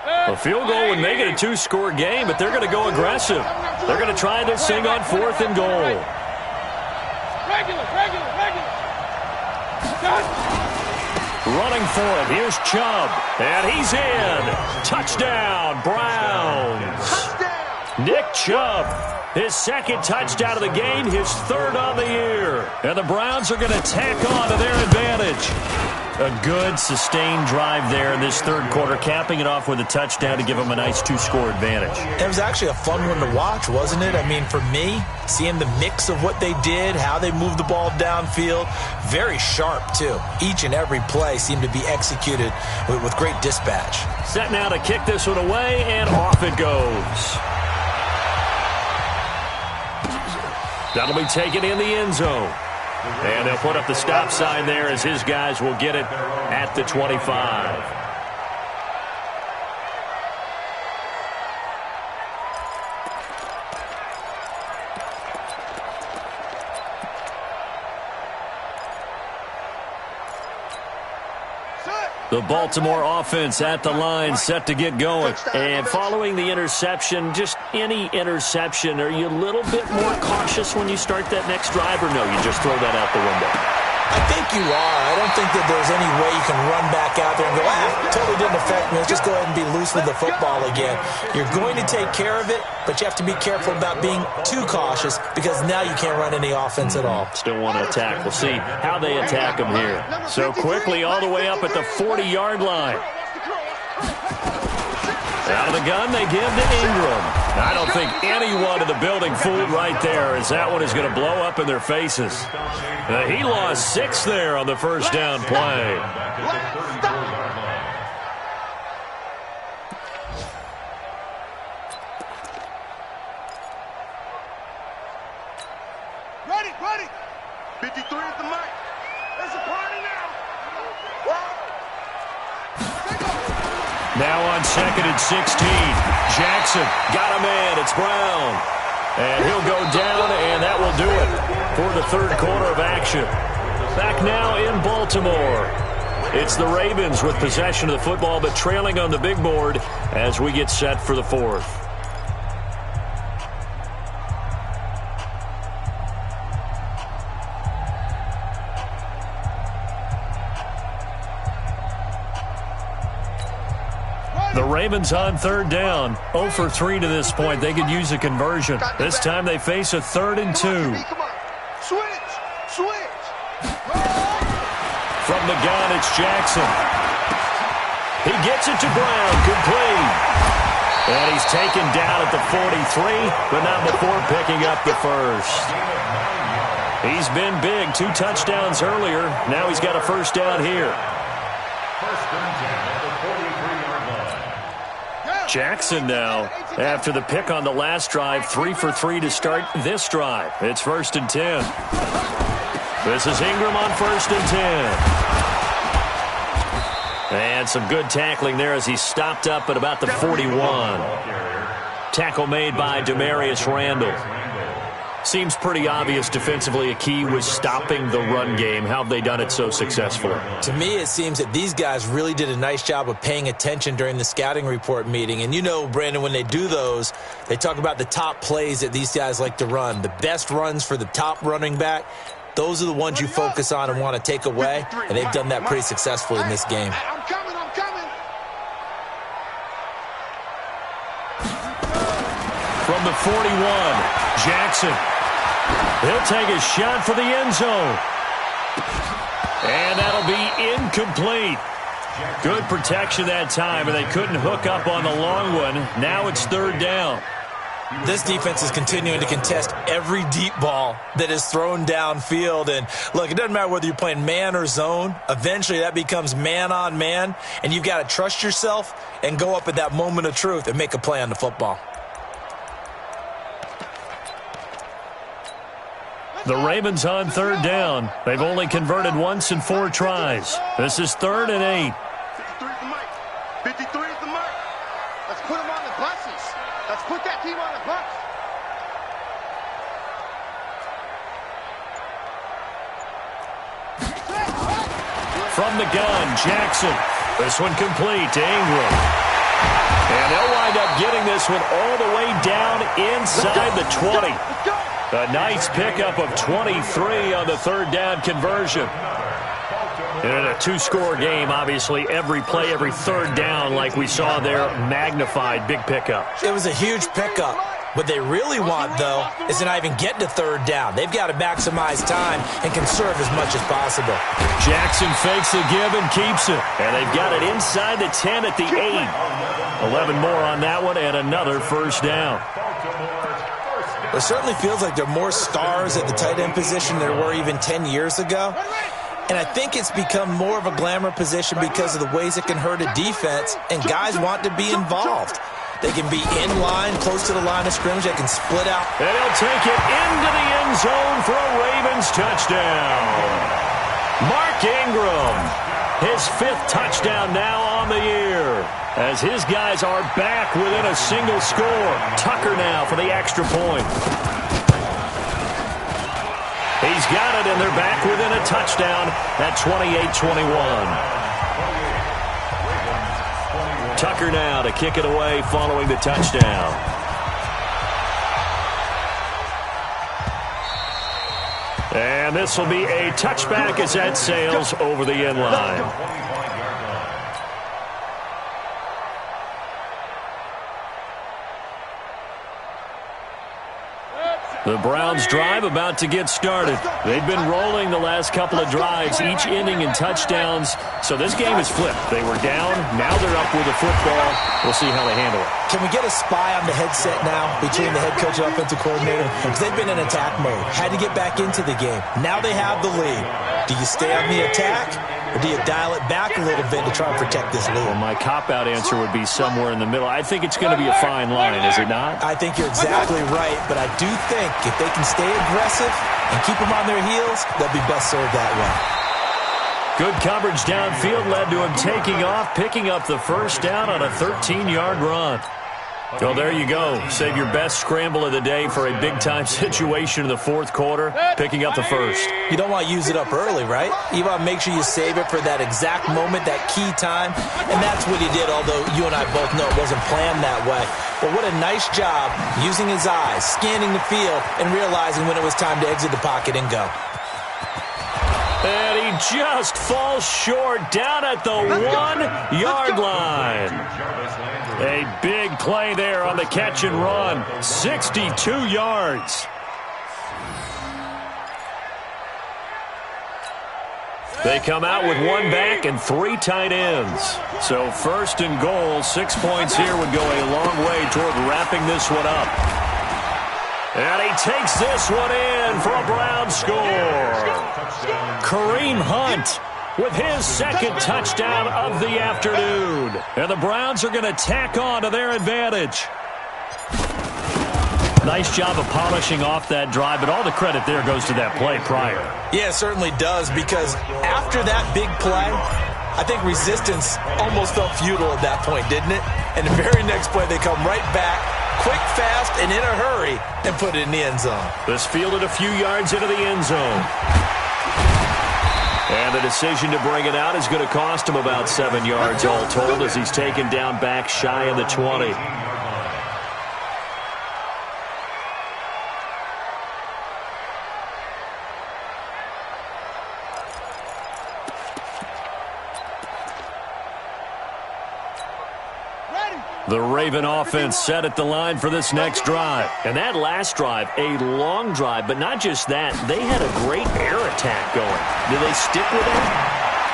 A field goal would make it a two-score game, but they're going to go aggressive. They're going to try this thing on 4th and goal. Regular. Running for it, here's Chubb, and he's in. Touchdown, Browns. Nick Chubb, his second touchdown of the game, his 3rd on the year. And the Browns are going to tack on to their advantage. A good, sustained drive there in this 3rd quarter, capping it off with a touchdown to give them a nice 2-score advantage. It was actually a fun one to watch, wasn't it? I mean, for me, seeing the mix of what they did, how they moved the ball downfield, very sharp, too. Each and every play seemed to be executed with great dispatch. Set now to kick this one away, and off it goes. That'll be taken in the end zone. And they'll put up the stop sign there as his guys will get it at the 25. The Baltimore offense at the line, set to get going. And following the interception, just any interception, are you a little bit more cautious when you start that next drive, or no, you just throw that out the window? I think you are. I don't think that there's any way you can run back out there and go, totally didn't affect me. Let's just go ahead and be loose with the football again. You're going to take care of it, but you have to be careful about being too cautious because now you can't run any offense at all. Still want to attack. We'll see how they attack them here. So quickly all the way up at the 40-yard line. Out of the gun, they give to Ingram. I don't think anyone in the building fooled right there, as that one is going to blow up in their faces. He lost 6 there on the first down play. Ready. 53 at the mic. There's a party now. Now on 2nd and 16. Jackson got a man. It's Brown. And he'll go down, and that will do it for the 3rd quarter of action. Back now in Baltimore. It's the Ravens with possession of the football, but trailing on the big board as we get set for the 4th. The Ravens on 3rd down. 0 for 3 to this point. They could use a conversion. This time they face a 3rd and 2. Switch. From the gun, it's Jackson. He gets it to Brown. Complete. And he's taken down at the 43, but not before picking up the first. He's been big. 2 touchdowns earlier. Now he's got a first down here. First and 10 at the 43-yard line. Jackson now, after the pick on the last drive, 3 for 3 to start this drive. It's 1st and 10. This is Ingram on 1st and 10. And some good tackling there as he stopped up at about the 41. Tackle made by Demarius Randall. Seems pretty obvious defensively a key was stopping the run game. How have they done it so successfully? To me, it seems that these guys really did a nice job of paying attention during the scouting report meeting. And you know, Brandon, when they do those, they talk about the top plays that these guys like to run. The best runs for the top running back, those are the ones you focus on and want to take away. And they've done that pretty successfully in this game. I'm coming. From the 41, Jackson. He'll take a shot for the end zone. And that'll be incomplete. Good protection that time, and they couldn't hook up on the long one. Now it's 3rd down. This defense is continuing to contest every deep ball that is thrown downfield. And, look, it doesn't matter whether you're playing man or zone. Eventually that becomes man on man, and you've got to trust yourself and go up at that moment of truth and make a play on the football. The Ravens on 3rd down. They've only converted once in 4 tries. This is 3rd and 8. 53 at the mic. 53 at the mic. Let's put them on the buses. Let's put that team on the bus. From the gun, Jackson. This one complete to Ingram. And they'll wind up getting this one all the way down inside the 20. A nice pickup of 23 on the third down conversion. In a two-score game, obviously, every play, every third down, like we saw there, magnified, big pickup. It was a huge pickup. What they really want, though, is to not even get to third down. They've got to maximize time and conserve as much as possible. Jackson fakes the give and keeps it. And they've got it inside the 10 at the 8. 11 more on that one and another first down. It certainly feels like there are more stars at the tight end position than there were even 10 years ago. And I think it's become more of a glamour position because of the ways it can hurt a defense, and guys want to be involved. They can be in line, close to the line of scrimmage. They can split out. And he'll take it into the end zone for a Ravens touchdown. Mark Ingram, his 5th touchdown now on the year, as his guys are back within a single score. Tucker now for the extra point. He's got it, and they're back within a touchdown at 28-21. Tucker now to kick it away following the touchdown. And this will be a touchback as that sails over the end line. The Browns drive about to get started. They've been rolling the last couple of drives, each ending in touchdowns. So this game is flipped. They were down. Now they're up with the football. We'll see how they handle it. Can we get a spy on the headset now between the head coach and offensive coordinator? Because they've been in attack mode. Had to get back into the game. Now they have the lead. Do you stay on the attack? Or do you dial it back a little bit to try and protect this lead? Well, my cop-out answer would be somewhere in the middle. I think it's going to be a fine line, is it not? I think you're exactly right, but I do think if they can stay aggressive and keep them on their heels, they'll be best served that way. Good coverage downfield led to him taking off, picking up the first down on a 13-yard run. Well, there you go. Save your best scramble of the day for a big-time situation in the fourth quarter, picking up the first. You don't want to use it up early, right? You want to make sure you save it for that exact moment, that key time, and that's what he did, although you and I both know it wasn't planned that way. But what a nice job using his eyes, scanning the field, and realizing when it was time to exit the pocket and go. And he just falls short down at the 1-yard line. A big play there on the catch and run. 62 yards. They come out with one back and 3 tight ends. So first and goal, 6 points here would go a long way toward wrapping this one up. And he takes this one in for a Browns score. Kareem Hunt with his second touchdown of the afternoon. And the Browns are going to tack on to their advantage. Nice job of polishing off that drive, but all the credit there goes to that play prior. Yeah, it certainly does, because after that big play, I think resistance almost felt futile at that point, didn't it? And the very next play, they come right back, quick, fast, and in a hurry, and put it in the end zone. This fielded a few yards into the end zone. And the decision to bring it out is going to cost him about 7 yards all told, as he's taken down back shy of the 20. The Raven offense set at the line for this next drive. And that last drive, a long drive, but not just that. They had a great air attack going. Do they stick with it?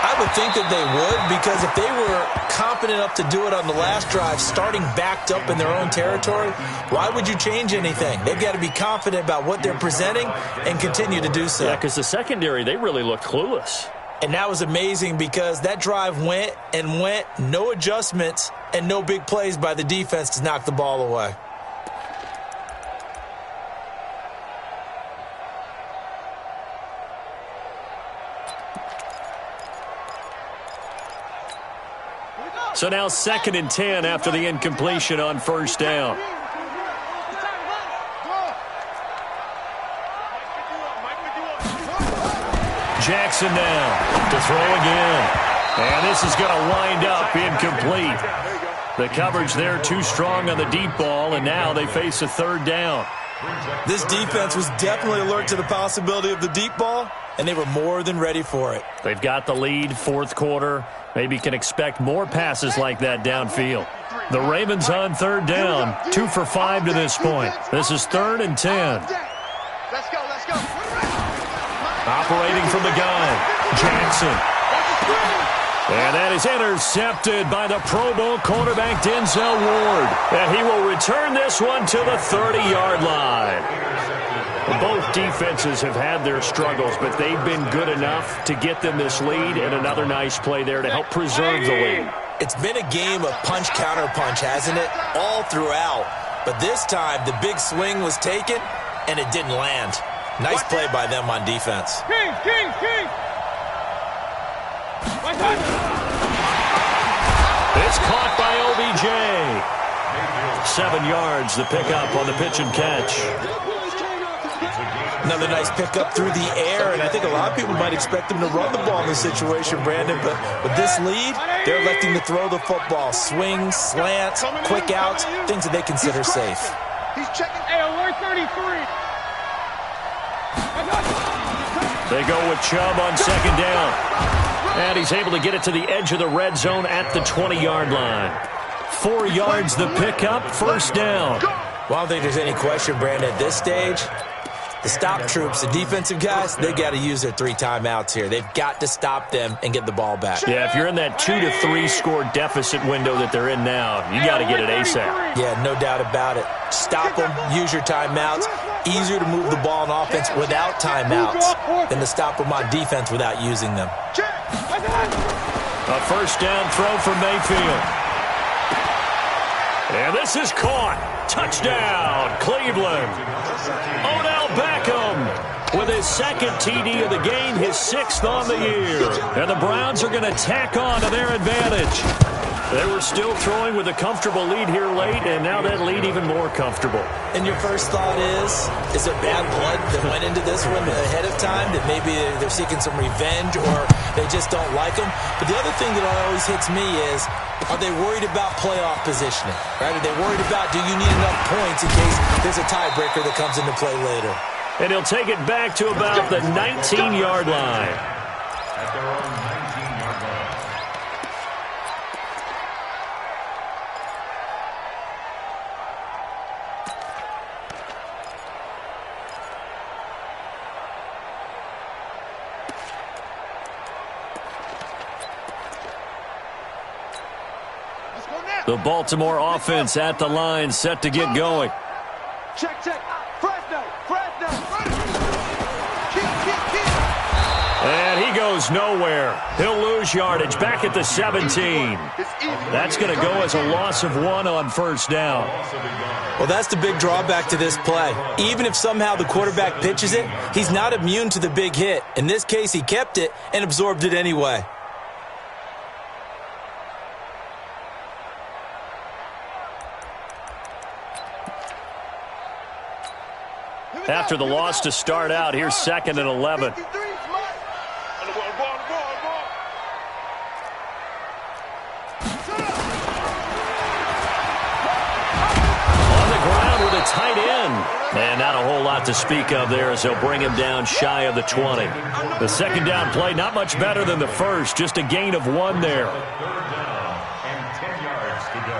I would think that they would, because if they were confident enough to do it on the last drive, starting backed up in their own territory, why would you change anything? They've got to be confident about what they're presenting and continue to do so. Yeah, because the secondary, they really looked clueless. And that was amazing, because that drive went and went, no adjustments, and no big plays by the defense to knock the ball away. So now 2nd and 10 after the incompletion on first down. Jackson now to throw again. And this is going to wind up incomplete. The coverage there too strong on the deep ball, and now they face a third down. This defense was definitely alert to the possibility of the deep ball, and they were more than ready for it. They've got the lead, fourth quarter. Maybe can expect more passes like that downfield. The Ravens on third down, 2 for 5 to this point. This is 3rd and 10. Let's go, let's go. Operating from the gun, Jackson. And that is intercepted by the Pro Bowl quarterback Denzel Ward. And he will return this one to the 30-yard line. Both defenses have had their struggles, but they've been good enough to get them this lead, and another nice play there to help preserve the lead. It's been a game of punch-counter-punch, hasn't it? All throughout. But this time, the big swing was taken, and it didn't land. Nice play by them on defense. King! It's caught by OBJ. 7 yards, the pickup on the pitch and catch. Another nice pickup through the air, and I think a lot of people might expect them to run the ball in this situation, Brandon, but with this lead, they're electing to throw the football. Swings, slants, quick outs, things that they consider safe. He's checking. Hey, alert 33. They go with Chubb on second down. And he's able to get it to the edge of the red zone at the 20-yard line. 4 yards the pickup, first down. Well, I don't think there's any question, Brandon, at this stage, the stop troops, the defensive guys, they got to use their 3 timeouts here. They've got to stop them and get the ball back. Yeah, if you're in that 2 to 3 score deficit window that they're in now, you got to get it ASAP. Yeah, no doubt about it. Stop them, use your timeouts. Easier to move the ball on offense without timeouts than to stop them on defense without using them. A first down throw from Mayfield. And this is caught. Touchdown, Cleveland. Odell Beckham with his second TD of the game, his 6th on the year. And the Browns are going to tack on to their advantage. They were still throwing with a comfortable lead here late, and now that lead even more comfortable. And your first thought is there bad blood that went into this one ahead of time, that maybe they're seeking some revenge or they just don't like them? But the other thing that always hits me is, are they worried about playoff positioning? Right? Are they worried about, do you need enough points in case there's a tiebreaker that comes into play later? And he'll take it back to about the 19-yard line. At their own 19-yard line. The Baltimore offense at the line, set to get going. Check. Fresno. And he goes nowhere. He'll lose yardage back at the 17. That's going to go as a loss of 1 on first down. Well, that's the big drawback to this play. Even if somehow the quarterback pitches it, he's not immune to the big hit. In this case, he kept it and absorbed it anyway. After the loss to start out, here's 2nd and 11. Tight end. And not a whole lot to speak of there as they'll bring him down shy of the 20. The second down play, not much better than the first. Just a gain of 1 there. 3rd down and 10 yards to go.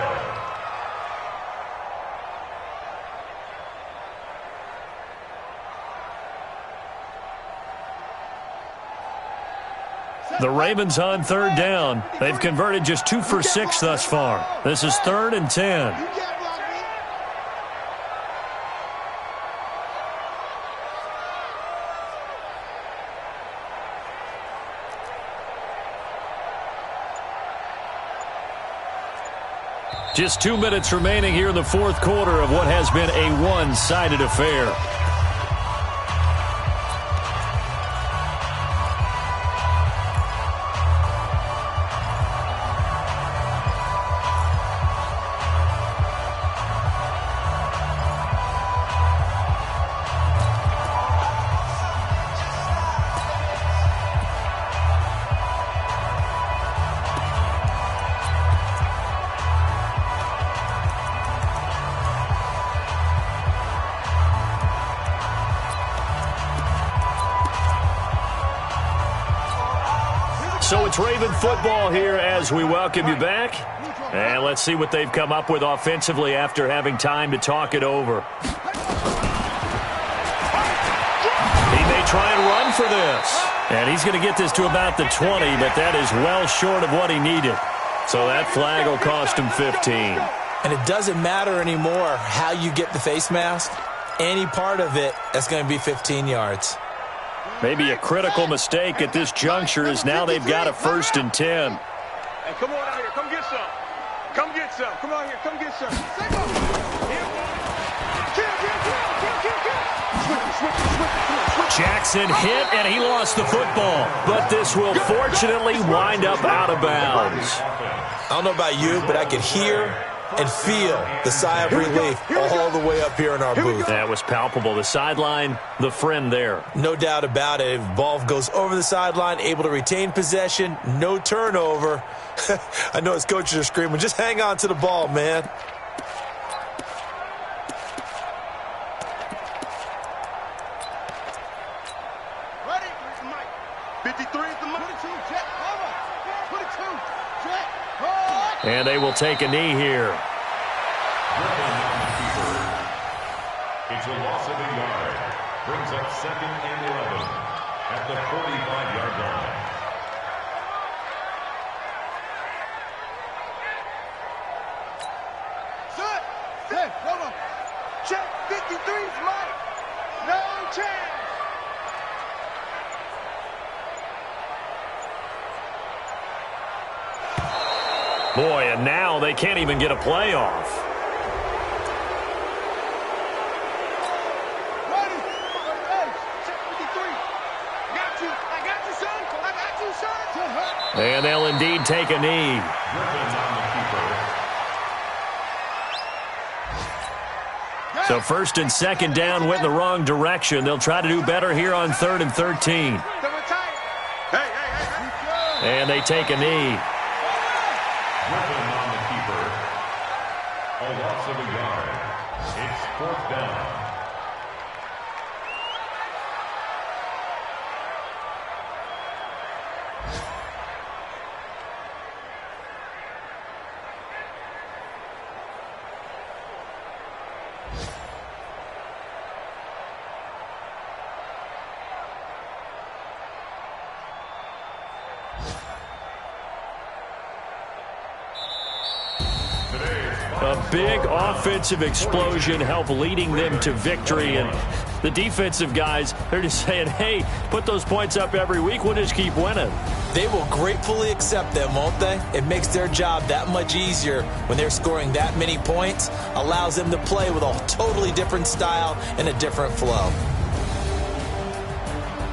The Ravens on third down. They've converted just 2 for 6 thus far. This is 3rd and 10. Just 2 minutes remaining here in the fourth quarter of what has been a one-sided affair. it's Raven football here as we welcome you back. And let's see what they've come up with offensively after having time to talk it over. He may try and run for this. And he's going to get this to about the 20, but that is well short of what he needed. So that flag will cost him 15. And it doesn't matter anymore how you get the face mask. Any part of it, that's going to be 15 yards. Maybe a critical mistake at this juncture is now they've got a 1st and 10. Hey, come on out here. Come get some. Come get some. Come on here. Come get some. Jackson hit, and he lost the football. But this will fortunately wind up out of bounds. I don't know about you, but I could hear and feel the sigh of relief all the way up here in our booth. That was palpable. The sideline, the friend there. No doubt about it. If ball goes over the sideline, able to retain possession, no turnover. I know his coaches are screaming, just hang on to the ball, man. Ready? 53 is the mic. 22, Jet. 22, Jet. And they will take a knee here. It's a loss of a yard. Brings up 2nd and 11 at the 45-yard line. Set. Hey, hold on. Check. 53's Mike. No chance. Boy, and now they can't even get a play off. Ready? Hey, check 53. Got you. I got you, son. I got you, son. And they'll indeed take a knee. So 1st and 2nd down went in the wrong direction. They'll try to do better here on 3rd and 13. And they take a knee. Griffin on the keeper. A loss of a yard. It's 4th down. A big offensive explosion helped leading them to victory. And the defensive guys, they're just saying, hey, put those points up every week. We'll just keep winning. They will gratefully accept them, won't they? It makes their job that much easier when they're scoring that many points. Allows them to play with a totally different style and a different flow.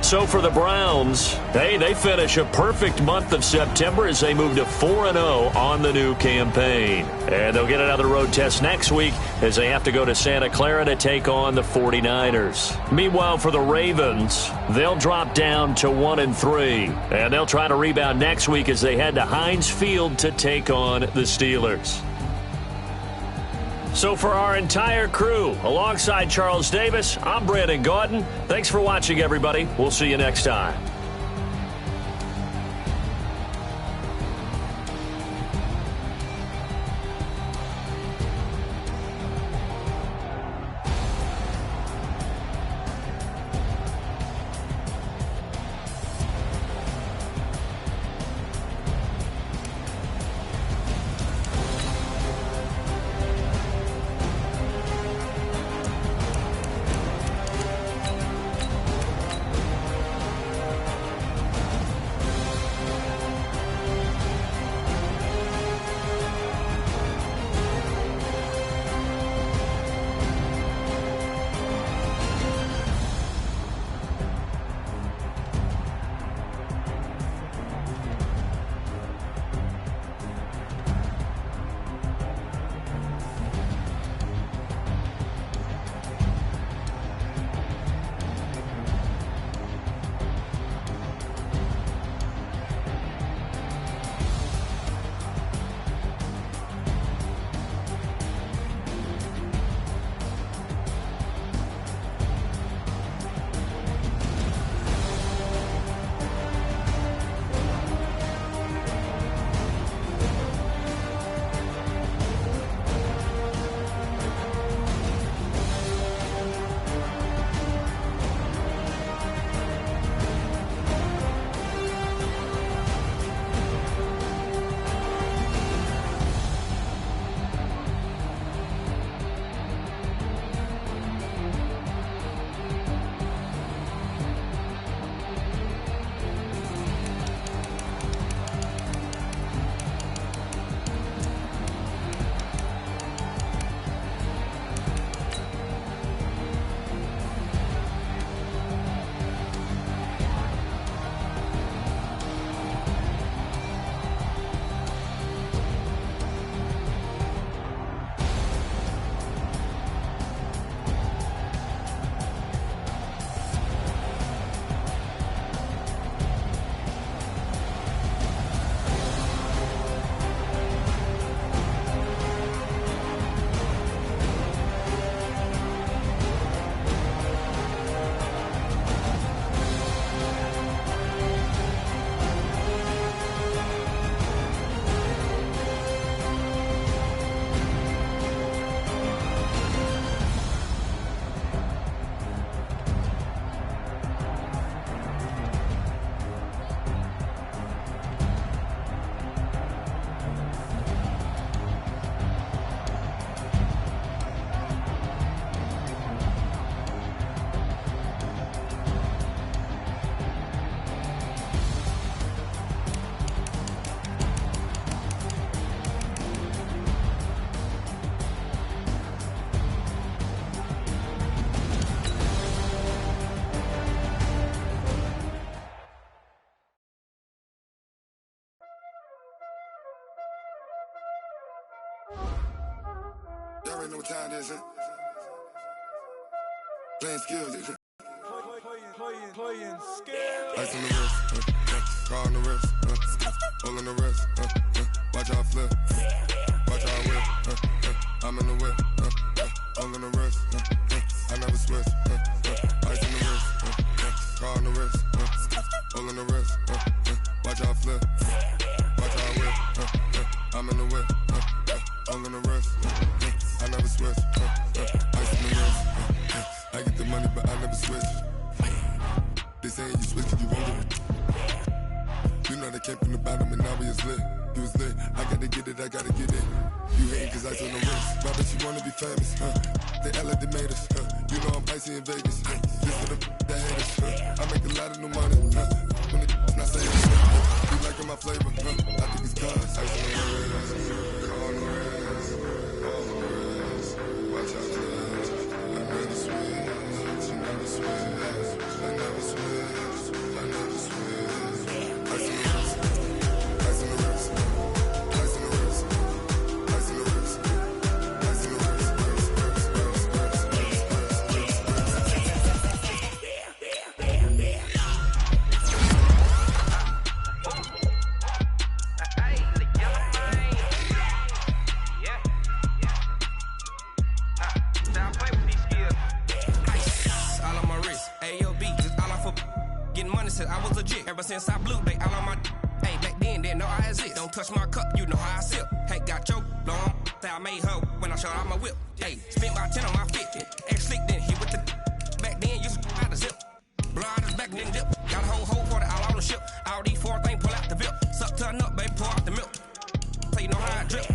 So for the Browns, hey, they finish a perfect month of September as they move to 4-0 on the new campaign. And they'll get another road test next week as they have to go to Santa Clara to take on the 49ers. Meanwhile, for the Ravens, they'll drop down to 1-3. And they'll try to rebound next week as they head to Heinz Field to take on the Steelers. So for our entire crew, alongside Charles Davis, I'm Brandon Gaudin. Thanks for watching, everybody. We'll see you next time. already know what time it is, huh? Playing skills, Playing skills. Ice on the wrist, car on the wrist, hole in the wrist, watch how I flip, watch how I whip, I'm in the whip, hole in the wrist, I never switch, ice on the wrist, car on the wrist, hole in the wrist, watch how I flip, watch how I whip, I'm in the whip, hole in the wrist, I never switch, ice on the wrist, I get the money but I never switch. They saying you switch cause you won't get it. You know they came from the bottom and now we is lit. You was lit, I gotta get it, I gotta get it. You hating cause ice on the wrist. Why bet you wanna be famous, They act like they made us, You know I'm icy in Vegas, This for the that hate us, I make a lot of new money, When the not saying this, You liking my flavor, I think it's cause ice on the wrist, on the wrist, on the wrist. Watch out, I never switch, you never switch. I never switch, I never switch. Ice on the wrist, ice on the wrist, ice on the wrist, ice on the wrist, ice on the wrist, I was legit. Ever since I blew, they all on my hey, back then, didn't know I exist. Don't touch my cup, you know how I sip. Hey, got your long, say I made her when I showed out my whip. Hey, spent my 10 on my 50. Ex-slick, then he with the back then, used to out the zip. Blow out his back, then dip. Got a whole for the all on the ship. All these 4 things, pull out the VIP. Suck, turn up, baby, pour out the milk. So you know how I drip.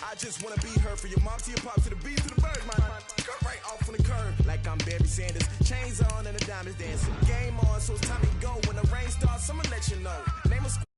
I just wanna be her, for your mom to your pop to the beat to the bird, man. Cut right off on the curb, like I'm Barry Sanders. Chains on and the diamonds dancing. Game on, so it's time to go. When the rain starts, I'ma let you know. Name a